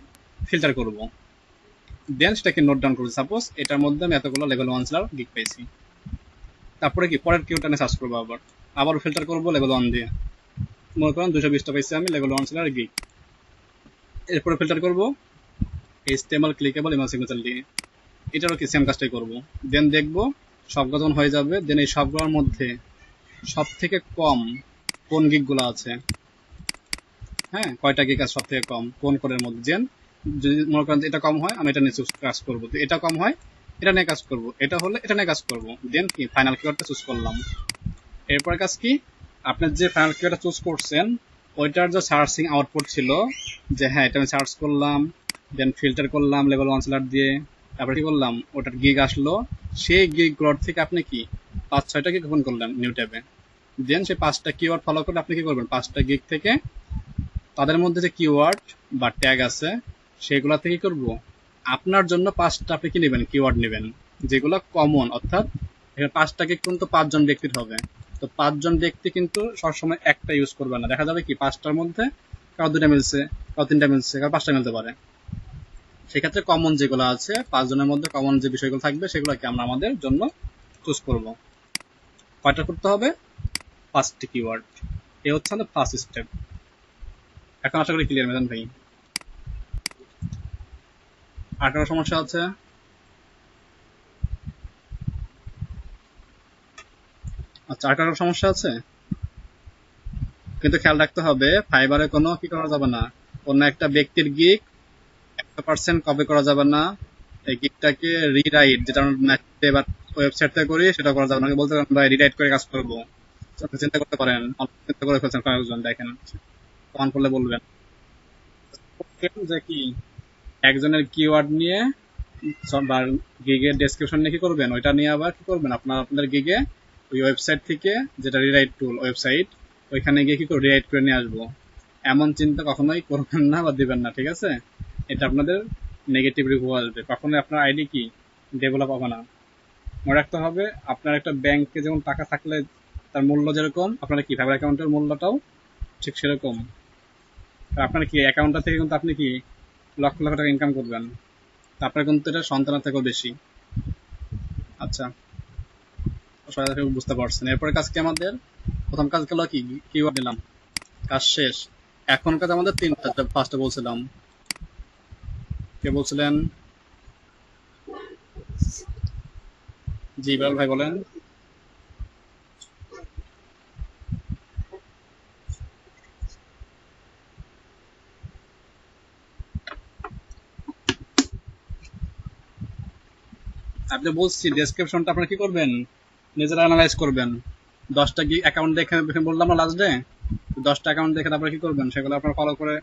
ফিল্টার করব। দেন সেটাকে নোট ডাউন করব। সাপোজ এটার মধ্যে আমি এতগুলো লেভেল 1 সেলার গিগ পেয়েছি। তারপরে কি পরের কিওয়ার্ডটা নিয়ে সার্চ করবো, আবার ফিল্টার করব লেভেল 1 দিয়ে। মনে করেন 220টা পাইছি আমি লেভেল 1 সেলার গিগ। এরপরে ফিল্টার করব এইচটিএমএল ক্লিকেবল ইমেল সিগনেচার দিয়ে। এটারও কি সেম কাজটাই করব। দেন দেখব সবগুলো যখন হয়ে যাবে, দেন এই সবগুলোর মধ্যে সব থেকে কম কোন গিগগুলো আছে, হ্যাঁ কয়টা গিগ আছে সব থেকে কম কোন কোডের মধ্যে। দেন যদি মনে করেন এটা কম হয় আমি এটা নিয়ে কাজ করবো, তো এটা কম হয় এটা নিয়ে কাজ করবো, এটা হলে এটা নিয়ে কাজ করবো। দেন কি ফাইনাল কিওয়ার্ডটা চুজ করলাম। এরপর কাজ কি, আপনার যে ফাইনাল কিওয়ার্ডটা চুজ করছেন ওইটার যে সার্চিং আউটপুট ছিল যে হ্যাঁ এটা আমি সার্চ করলাম, দেন ফিল্টার করলাম লেভেল 1 সেলার দিয়ে, তারপরে কি করলাম ওটার গিগ আসলো। সেই গিগগুলোর থেকে আপনি কি 5-6টা গিগ ওপেন করলেন নিউ ট্যাবে। দেন সেই 5টা কিওয়ার্ড ফলো করে আপনি কি করবেন, 5টা গিগ থেকে তাদের মধ্যে যে কিওয়ার্ড বা ট্যাগ আছে সেগুলা থেকে করব আপনার জন্য 5টা আপনি কি নেবেন, কিওয়ার্ড নেবেন যেগুলো কমন। অর্থাৎ এখানে 5টা গিগ কিন্তু 5জন ব্যক্তির হবে। তো 5জন ব্যক্তি কিন্তু সবসময় একটা ইউজ করবে না। দেখা যাবে কি 5টার মধ্যে কারো 2টা মিলছে, কারো 3টা মিলছে, কারো 5টা মিলতে পারে। সেক্ষেত্রে কমন যেগুলো আছে 5জনের মধ্যে কমন যে বিষয়গুলো থাকবে সেগুলোকে আমরা আমাদের জন্য চুজ করব। কয়টা করতে হবে? 5টি কিওয়ার্ড। এ হচ্ছে আমাদের ফার্স্ট স্টেপ। এখন আশা করি ক্লিয়ার মেদান ভাই। আর কারো সমস্যা আছে? আচ্ছা আর কারো সমস্যা আছে? কিন্তু খেয়াল রাখতে হবে ফাইবারে কোনো কি করা যাবে না, অন্য একটা ব্যক্তির গিগ 100% কপি করা যাবে না। এই গিগটাকে রিরাইট, যেটা আমরা নেটে বা ওয়েবসাইট থেকে করি সেটা করা যাবে না। বলতে পারেন ভাই রিরাইট করে কাজ করবো, আপনি চিন্তা করতে পারেন। চিন্তা করে ফেলছেন কয়েকজন, দেখেন তখন করলে বলবেন যে কি একজনের কিওয়ার্ড নিয়ে বা গিগের ডেসক্রিপশন নিয়ে কি করবেন, ওইটা নিয়ে আবার কি করবেন আপনাদের গিগে ওই ওয়েবসাইট থেকে, যেটা রিরাইট টুল ওয়েবসাইট, ওইখানে গিয়ে কি করে রিরাইট করে নিয়ে আসবো। এমন চিন্তা কখনোই করবেন না বা দিবেন না, ঠিক আছে? এটা আপনাদের নেগেটিভ রিভিউ আসবে, কখনোই আপনার আইডি কি ডেভেলপ হবে না। মনে রাখতে হবে আপনার একটা ব্যাংকে যেমন টাকা থাকলে তার মূল্য যেরকম, আপনার কি ফাইবার অ্যাকাউন্টের মূল্যটাও ঠিক সেরকম। আপনার কি অ্যাকাউন্টটা থেকে কিন্তু আপনি কি লক্ষ লক্ষ টাকা ইনকাম করবেন, আপনার কিন্তু এটা সন্তানের থেকেও বেশি। আচ্ছা সবাই বুঝতে পারছেন। এরপরে কাজ কি আমাদের? প্রথম কাজ গেল কি, কিওয়ার্ড দিলাম, কাজ শেষ। এখন কাজ আমাদের তিনটা, ফার্স্টে বলছিলাম, কে বলছিলেন? জি ইকবাল ভাই বলেন। আপনি বলছি ডেসক্রিপশনটা আপনারা কি করবেন, নিজেরা অ্যানালাইজ করবেন। 10টা অ্যাকাউন্ট দেখে বললাম না লাস্ট ডে, 10টা অ্যাকাউন্ট দেখে তারপরে কি করবেন, সেগুলো আপনারা ফলো করে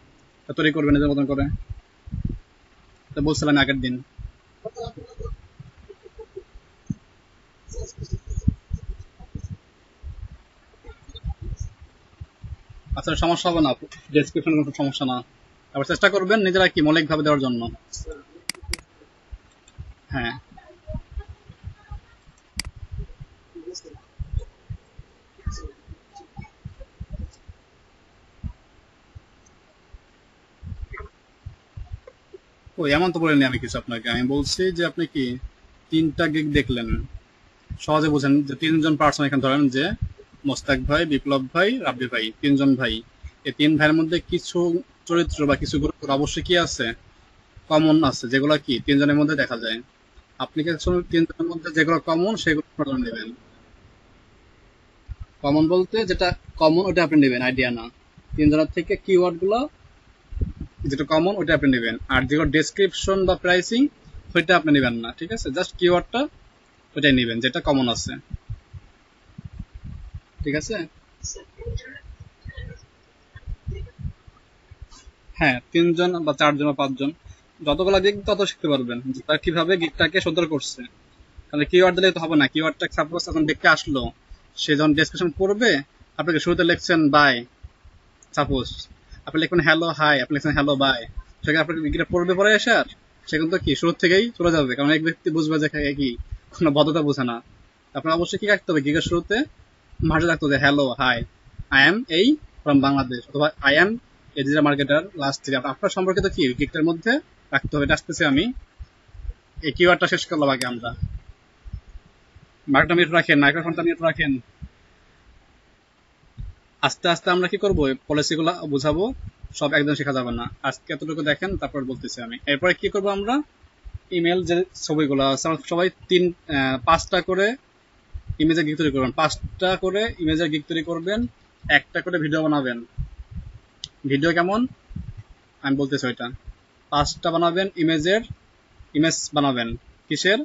তৈরি করবেন নিজের মতন করে। তো বলছিলাম আগের দিন। আচ্ছা সমস্যা হবে না, ডেসক্রিপশন কোনো সমস্যা না। তারপর চেষ্টা করবেন নিজেরা কি মৌলিকভাবে দেওয়ার জন্য। হ্যাঁ ও এমন তো বলিনি আমি কিছু আপনাকে, আমি বলছি যে আপনি কি 3টা গিগ দেখলেন, সহজে বুঝেন যে 3জন পার্সন এখানে ধরেন যে মোস্তাক ভাই, বিপ্লব ভাই, রাব্বি ভাই, 3জন ভাই। এই 3 ভাইয়ের মধ্যে কিছু চরিত্র বা কিছু গ্রুপ অবশ্যই কি আছে, কমন আছে, যেগুলো কি 3জনের মধ্যে দেখা যায়। আপনি কি 3জনের মধ্যে যেগুলো কমন সেগুলো আপনারা নেবেন। কমন বলতে যেটা কমন ওটা আপনি নেবেন, আইডিয়া না। 3জনের থেকে কিওয়ার্ড গুলো যেটা কমন ওটা আপনি নেবেন, আর যেগুলো ডেসক্রিপশন বা প্রাইসিং ওইটা আপনি নেবেন না, ঠিক আছে? জাস্ট কিওয়ার্ডটা ওইটাই নেবেন যেটা কমন আছে, ঠিক আছে? হ্যাঁ 3জন বা 4জন বা 5জন, যতগুলো গিগ তত শিখতে পারবেন যে তারা কিভাবে গিগটাকে সুন্দর করছে। তাহলে কিওয়ার্ড দিলে তো হবে না, কিওয়ার্ডটা সাপোজ এখন দেখতে আসলো, সে যখন ডেসক্রিপশন পড়বে, আপনাকে শুরুতে লিখছেন বাই, সাপোজ আপনি লিখবেন হ্যালো হাই, আপনি লিখছেন হ্যালো বাই, সেখানে আপনাকে গিগটা পড়বে পরে এসে আর সে কিন্তু কি শুরু থেকেই চলে যাবে, কারণ এক ব্যক্তি বুঝবে যে কি কোনো ভদ্রতা বোঝে না। আপনার অবশ্যই কি রাখতে হবে, গিগের শুরুতে মাঝে রাখতে হবে হ্যালো হাই, আই এম এই ফ্রম বাংলাদেশ, অথবা আই এম এই ডিজিটাল মার্কেটার লাস্ট থেকে আপনার সম্পর্কিত কি গিগটার মধ্যে রাখতে হবে। এটা আসতেছে আমি এই কিওয়ার্ডটা শেষ করলাম আগে আমরা। মাইকটা মিউট রাখেন, মাইক্রোফোনটা মিউট রাখেন। আস্তে আস্তে আমরা কি করবো, পলিসিগুলো বুঝাবো, সব একদম শেখা যাবে না। আজকে এতটুকু দেখেন, তারপর বলতেছি আমি। এরপরে কি করবো আমরা, ইমেল যে ছবিগুলো আছে আমরা সবাই 5টা করে ইমেজের গিগ তৈরি করবেন, 5টা করে ইমেজের গিগ তৈরি করবেন, একটা করে ভিডিও বানাবেন। ভিডিও কেমন আমি বলতেছি ওইটা, 5টা বানাবেন ইমেজ বানাবেন। কিসের?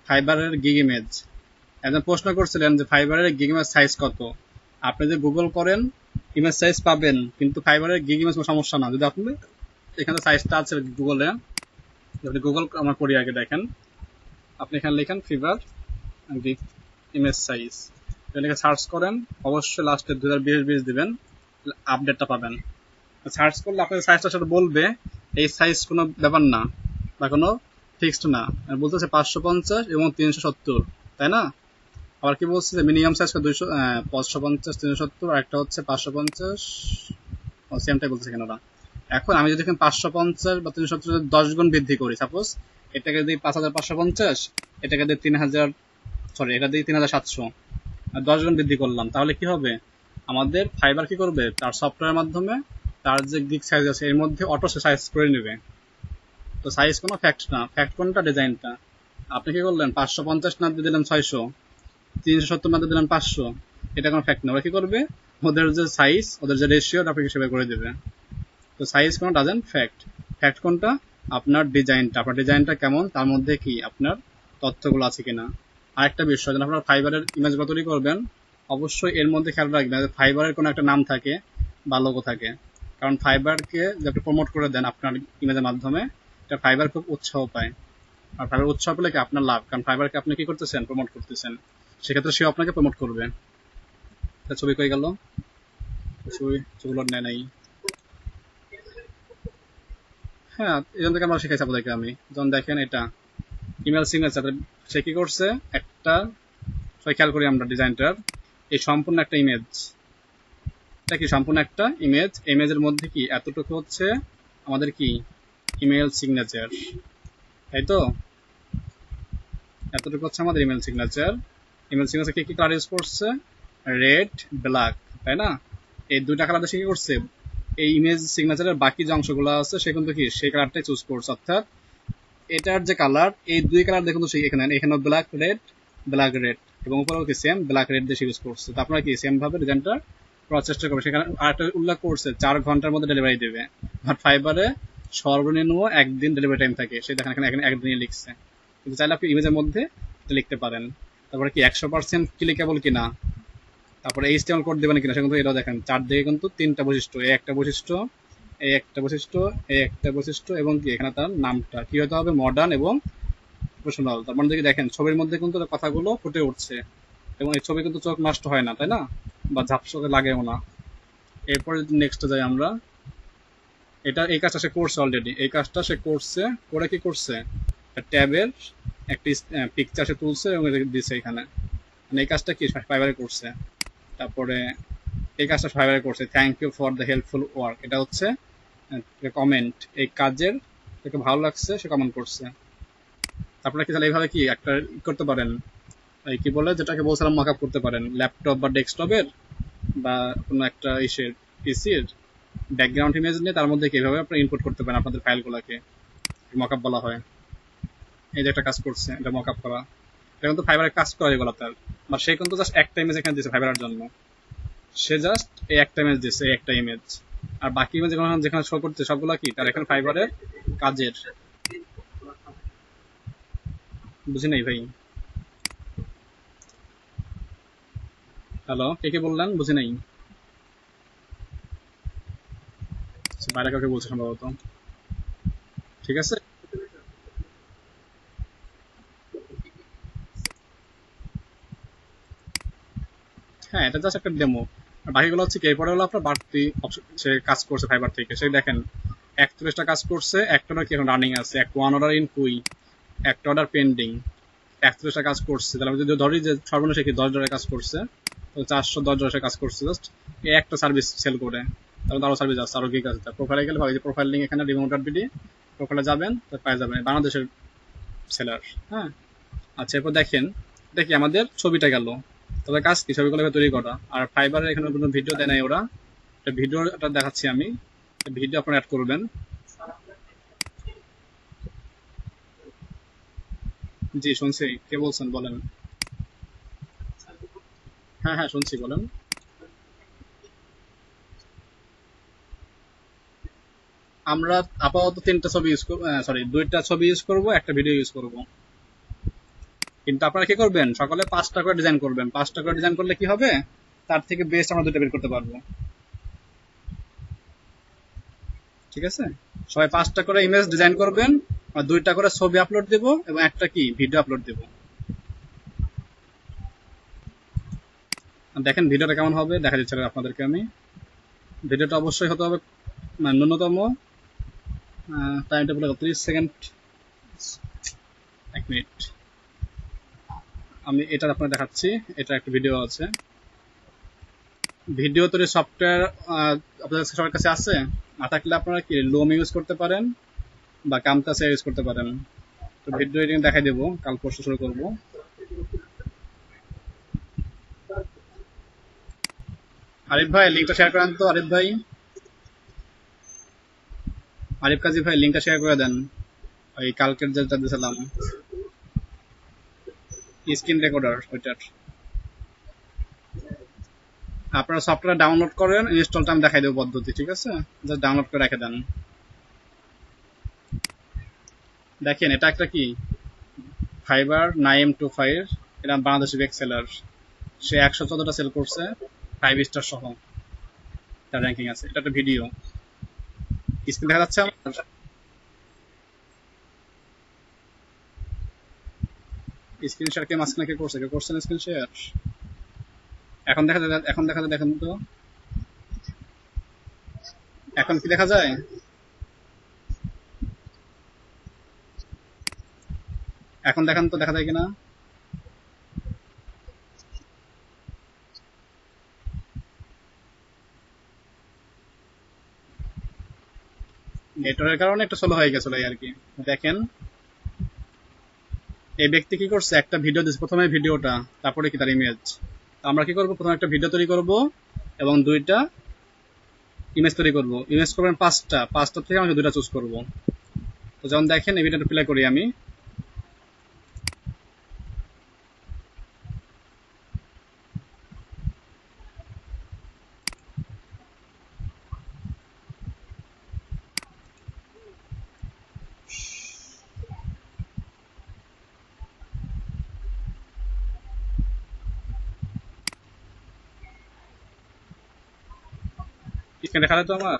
ফাইবারের গিগ ইমেজ। একজন প্রশ্ন করছিলেন যে ফাইবারের গিগ ইমেজ সাইজ কত। আপনি যদি গুগল করেন ইমেজ সাইজ পাবেন, কিন্তু ফাইবারের গিগ ইমেজ কোনো সমস্যা না। যদি আপনি এখানে সাইজটা আছে গুগলে, আপনি গুগল আমার করি আগে দেখেন, আপনি এখানে লেখেন ফিভার গিগ ইমেজ সাইজ, এটাকে সার্চ করেন, অবশ্যই লাস্টে 2020 দিবেন, আপডেটটা পাবেন। সার্চ করলে আপনার সাইজটার সাথে বলবে এই সাইজ কোনো ব্যাপার না বা কোনো ফিক্সড না, বলতেছে 550 এবং 370, তাই না? আবার কি বলছে যে মিনিমাম সাইজ 550, 370, আর একটা হচ্ছে 550, সেমটাই বলতেছে কেন ওরা। এখন আমি যদি এখানে 550 বা 370 10 গুণ বৃদ্ধি করি, সাপোজ এটাকে দিই 5550, এটাকে দিই 3000, সরি এটা দিই 3700, আর 10 গুণ বৃদ্ধি করলাম, তাহলে কি হবে, আমাদের ফাইবার কি করবে, তার সফটওয়্যারের মাধ্যমে তার যে গিগ সাইজ আছে এর মধ্যে অটো সাইজ করে নেবে। তো সাইজ কোনো ফ্যাক্ট না, ফ্যাক্ট কোনটা, ডিজাইনটা। আপনি কি করলেন 550 না দিয়ে দিলেন 600, 370 না দিয়ে দিলেন 500, এটা কোনো ফ্যাক্ট না। ওরা কি করবে, ওদের যে সাইজ, ওদের যে রেশিও আপনাকে হিসেবে করে দেবে। তো সাইজ কোনো ডাজেন্ট ফ্যাক্ট, ফ্যাক্ট কোনটা, আপনার ডিজাইনটা, আপনার ডিজাইনটা কেমন, তার মধ্যে কি আপনার তথ্যগুলো আছে কিনা। আরেকটা বিষয়, যখন আপনার ফাইবারের ইমেজগুলো তৈরি করবেন, অবশ্যই এর মধ্যে খেয়াল রাখবেন যে ফাইবারের কোনো একটা নাম থাকে বা লোগো থাকে, কারণ ফাইবারকে যে আপনি প্রমোট করে দেন আপনার ইমেজের মাধ্যমে, এটা ফাইবার খুব উৎসাহ পায়। আর ফাইবার উৎসাহ পেলে কি আপনার লাভ, কারণ ফাইবারকে আপনি কি করতেছেন, প্রমোট করতেছেন, সেক্ষেত্রে সে আপনাকে প্রমোট করবে। ছবি কই গেল, ছবিগুলো নেয় নাই। হ্যাঁ এখান থেকে আমরা শিখাইছি আপনাদেরকে আমি, যখন দেখেন এটা ইমেল সিগনেচার, সে কি করছে, একটা সবাই খেয়াল করি আমরা ডিজাইনটার, এই সম্পূর্ণ একটা ইমেজ, এটা কি সম্পূর্ণ একটা ইমেজ, ইমেজের মধ্যে কি এতটুকু হচ্ছে আমাদের কি ইমেল সিগনেচার, তাই তো? এতটুকু হচ্ছে আমাদের ইমেল সিগনেচার, ইমেল সিগনেচার কি কি কালার ইউজ করছে? রেড, ব্ল্যাক, তাই না? এই দুইটা কালার দিয়ে কি করছে? এই ইমেজ সিগনেচারের বাকি যে অংশগুলো আছে সে কিন্তু কি সেই কালারটাই চুজ করছে, অর্থাৎ এটার যে কালার, এই দুই কালার দেখুন তো এখানে ব্ল্যাক রেড, ব্ল্যাক রেড, এবং উপরেও কি সেম ব্ল্যাক রেড দিয়ে ইউজ করছে। তো আপনারা কি সেম ভাবে ডিজাইনটা করার চেষ্টা করবেন। সেখানে আরেকটা উল্লেখ করছে 4 ঘন্টার মধ্যে ডেলিভারি দেবে, বাট ফাইবারে সর্বনিম্ন একদিন ডেলিভারি টাইম থাকে, সেই দেখেন এখানে একদিনই লিখছে, কিন্তু চাইলে আপনি ইমেজের মধ্যে এটা লিখতে পারেন। তারপরে কি 100% ক্লিকেবল কিনা, তারপরে HTML কোড দেবেন কিনা, সেখানে এটাও দেখেন চারদিকে কিন্তু 3টা বৈশিষ্ট্য, এই একটা বৈশিষ্ট্য, এই একটা বৈশিষ্ট্য, এই একটা বৈশিষ্ট্য, এবং কি এখানে তার নামটা কি হতে হবে, মডার্ন এবং প্রফেশনাল। তার মানে যদি দেখেন ছবির মধ্যে কিন্তু কথাগুলো ফুটে উঠছে, এবং এই ছবি কিন্তু চোখ নষ্ট হয় না, তাই না? বা ঝাপসকে লাগেও না। এরপরে যদি নেক্সটে যাই আমরা, এটা এই কাজটা সে করছে অলরেডি, এই কাজটা সে করছে, করে কি করছে, ট্যাবের একটি পিকচার সে তুলছে এবং দিচ্ছে এখানে, মানে এই কাজটা কি ফাইবারে করছে। তারপরে এই কাজটা ফাইবারে করছে, thank you for the helpful work, এটা হচ্ছে কমেন্ট, এই কাজের তাকে ভালো লাগছে সে কমেন্ট করছে। আপনারা কি তাহলে এইভাবে কি একটা করতে পারেন, এই কি বলে যেটাকে বলছিলাম মকআপ করতে পারেন, ল্যাপটপ বা ডেস্কটপের বা কোনো একটা ইসের পিসির ব্যাকগ্রাউন্ড ইমেজ নিয়ে তার মধ্যে কিভাবে আপনারা ইনপুট করতে পারেন আপনাদের ফাইলগুলোকে, মকআপ বলা হয়। এই যে একটা কাজ করছে, এটা মকআপ করা, এটা কিন্তু ফাইবারের কাজ করা এগুলো তার, বা সে কিন্তু জাস্ট একটা ইমেজ এখানে দিয়েছে ফাইবারের জন্য, সে জাস্ট এই একটা ইমেজ দিচ্ছে, এই একটা ইমেজ, আর বাকি ইমেজ যেখানে শো করছে সবগুলো কি তার এখানে ফাইবারের কাজের। বুঝি নাই ভাই, হ্যালো, কে কে বললেন? বুঝি নাই, বাইরে কাউকে বলছে সম্ভবত। ঠিক আছে, হ্যাঁ এটা জাস্ট একটা ডেমো, আর বাকিগুলো হচ্ছে কি এরপরে হলো আপনার বাড়তি সে কাজ করছে ফাইবার থেকে, সে দেখেন 41টা কাজ করছে, একটা অর্ডার কি এখন রানিং আছে, একটা ওয়ান অর্ডার ইন কুই, একটা অর্ডার পেন্ডিং, 41টা কাজ করছে। তাহলে আমি যদি ধরি যে সর্বনিম্ন কি 10 ডলারের কাজ করছে, তো 410 ডলারের কাজ করছে জাস্ট এই একটা সার্ভিস সেল করে। তাহলে আরো সার্ভিস আছে, আরো গিগ আছে। তার প্রোফাইলে গেলে ভাই যে প্রোফাইল লিঙ্ক এখানে রিমোট.বিডি, প্রোফাইলে যাবেন তো পাই যাবেন বাংলাদেশের সেলার। হ্যাঁ, আচ্ছা এরপর দেখেন, দেখি আমাদের ছবিটা গেল, তবে কাজ কি ছবিগুলোকে তৈরি করা, আর ফাইবারের এখানে কোনো ভিডিও দেয় নাই ওরা, ভিডিওটা দেখাচ্ছি আমি, ভিডিও আপনারা অ্যাড করবেন। জি শুনছি, কে বলছেন বলেন। হ্যাঁ হ্যাঁ শুনছি, বলেন। আমরা আপাতত 3টা ছবি ইউজ করবো, সরি 2টা ছবি ইউজ করবো, একটা ভিডিও ইউজ করবো, কিন্তু আপনারা কি করবেন সকালে 5টা করে ডিজাইন করবেন, 5টা করে ডিজাইন করলে কি হবে, তার থেকে বেস্ট আমরা 2টা বের করতে পারবো। ঠিক আছে, সবাই 5টা করে ইমেজ ডিজাইন করবেন, আর 2টা করে ছবি আপলোড দেবো, এবং একটা কি ভিডিও আপলোড দেবো। দেখেন ভিডিওটা কেমন হবে, দেখা দিচ্ছে আপনাদেরকে আমি। ভিডিওটা অবশ্যই হতে হবে ন্যূনতম টাইমটা বলে 30 সেকেন্ড, 1 মিনিট। আমি এটা আপনার দেখাচ্ছি, এটা একটা ভিডিও আছে, ভিডিও তৈরি সফটওয়্যার আপনাদের সবার কাছে আছে, না থাকলে আপনারা কি লোম ইউজ করতে পারেন বা কামতাসা ইউজ করতে পারেন। তো ভিডিও এডিটিং দেখাই দেবো, কাল পরশু শুরু করবো। আরিফ ভাই লিঙ্কটা শেয়ার করেন তো, আরিফ ভাই, আরিফ কাজী ভাই লিঙ্কটা শেয়ার করে দেন, ওই কালকের যেটা দিয়েছিলাম স্ক্রিন রেকর্ডার ওইটার। আপনারা সফটওয়্যার ডাউনলোড করেন, ইনস্টলটা আমি দেখাই দেবো পদ্ধতি, ঠিক আছে, জাস্ট ডাউনলোড করে রেখে দেন। দেখেন এটা একটা কি ফাইবার 9M25, এটা বাংলাদেশি বেস্ট সেলার, সে 114টা সেল করছে 5 স্টার সহ, তার র্যাঙ্কিং আছে। এটা একটা ভিডিও, স্ক্রিন দেখা যাচ্ছে আমার, স্ক্রিন শেয়ার কে মাঝখানে কে করছে, কে করছেন স্ক্রিন শেয়ার, এখন দেখা যায়, এখন দেখা যায়, দেখেন তো এখন কি দেখা যায়, এখন দেখেন তো দেখা যায় কিনা। নেটওয়ার্কের কারণে একটু স্লো হয়ে গেছিল এই আর কি। দেখেন এই ব্যক্তি কি করছে, একটা ভিডিও দিচ্ছে, প্রথমে ভিডিওটা, তারপরে কি তার ইমেজ। আমরা কি করব, প্রথমে একটা ভিডিও তৈরি করব এবং 2টা ইমেজ তৈরি করব। ইমেজ করবেন 5টা থেকে আমি 2টা চুজ করব। তো যেমন দেখেন এই ভিডিওটা প্লে করি আমি। এখানে দেখা যায় তো আমার।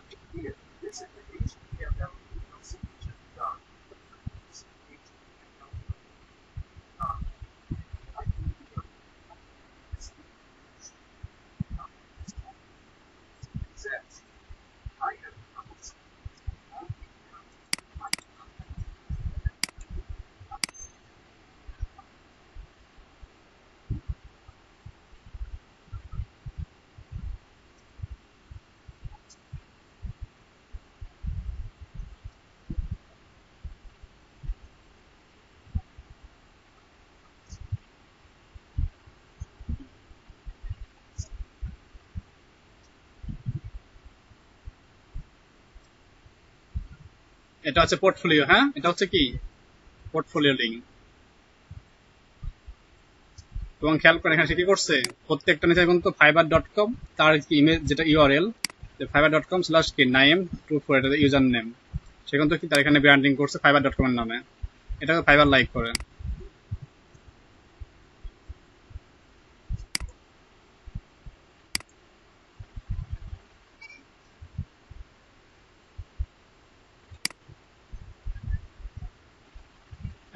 এটা হচ্ছে পোর্টফোলিও, হ্যাঁ, এটা হচ্ছে কি পোর্টফোলিও লিঙ্ক। এবং খেয়াল করে এখানে সে কি করছে, প্রত্যেকটা নিচে কিন্তু fiverr.com, তার ইমেজ যেটা ইউআরএল, fiverr.com/name24, এটা ইউজার নেম, সে কিন্তু কি তার এখানে ব্র্যান্ডিং করছে fiverr.com এর নামে। এটা ফাইবার লাইক করে।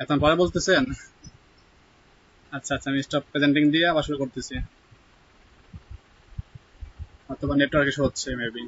এখন পরে বলতেছেন? আচ্ছা আচ্ছা, আমি স্টপ প্রেজেন্টিং দিয়ে আবার শুরু করতেছি, অথবা নেটওয়ার্ক ইস্যু হচ্ছে মেবি।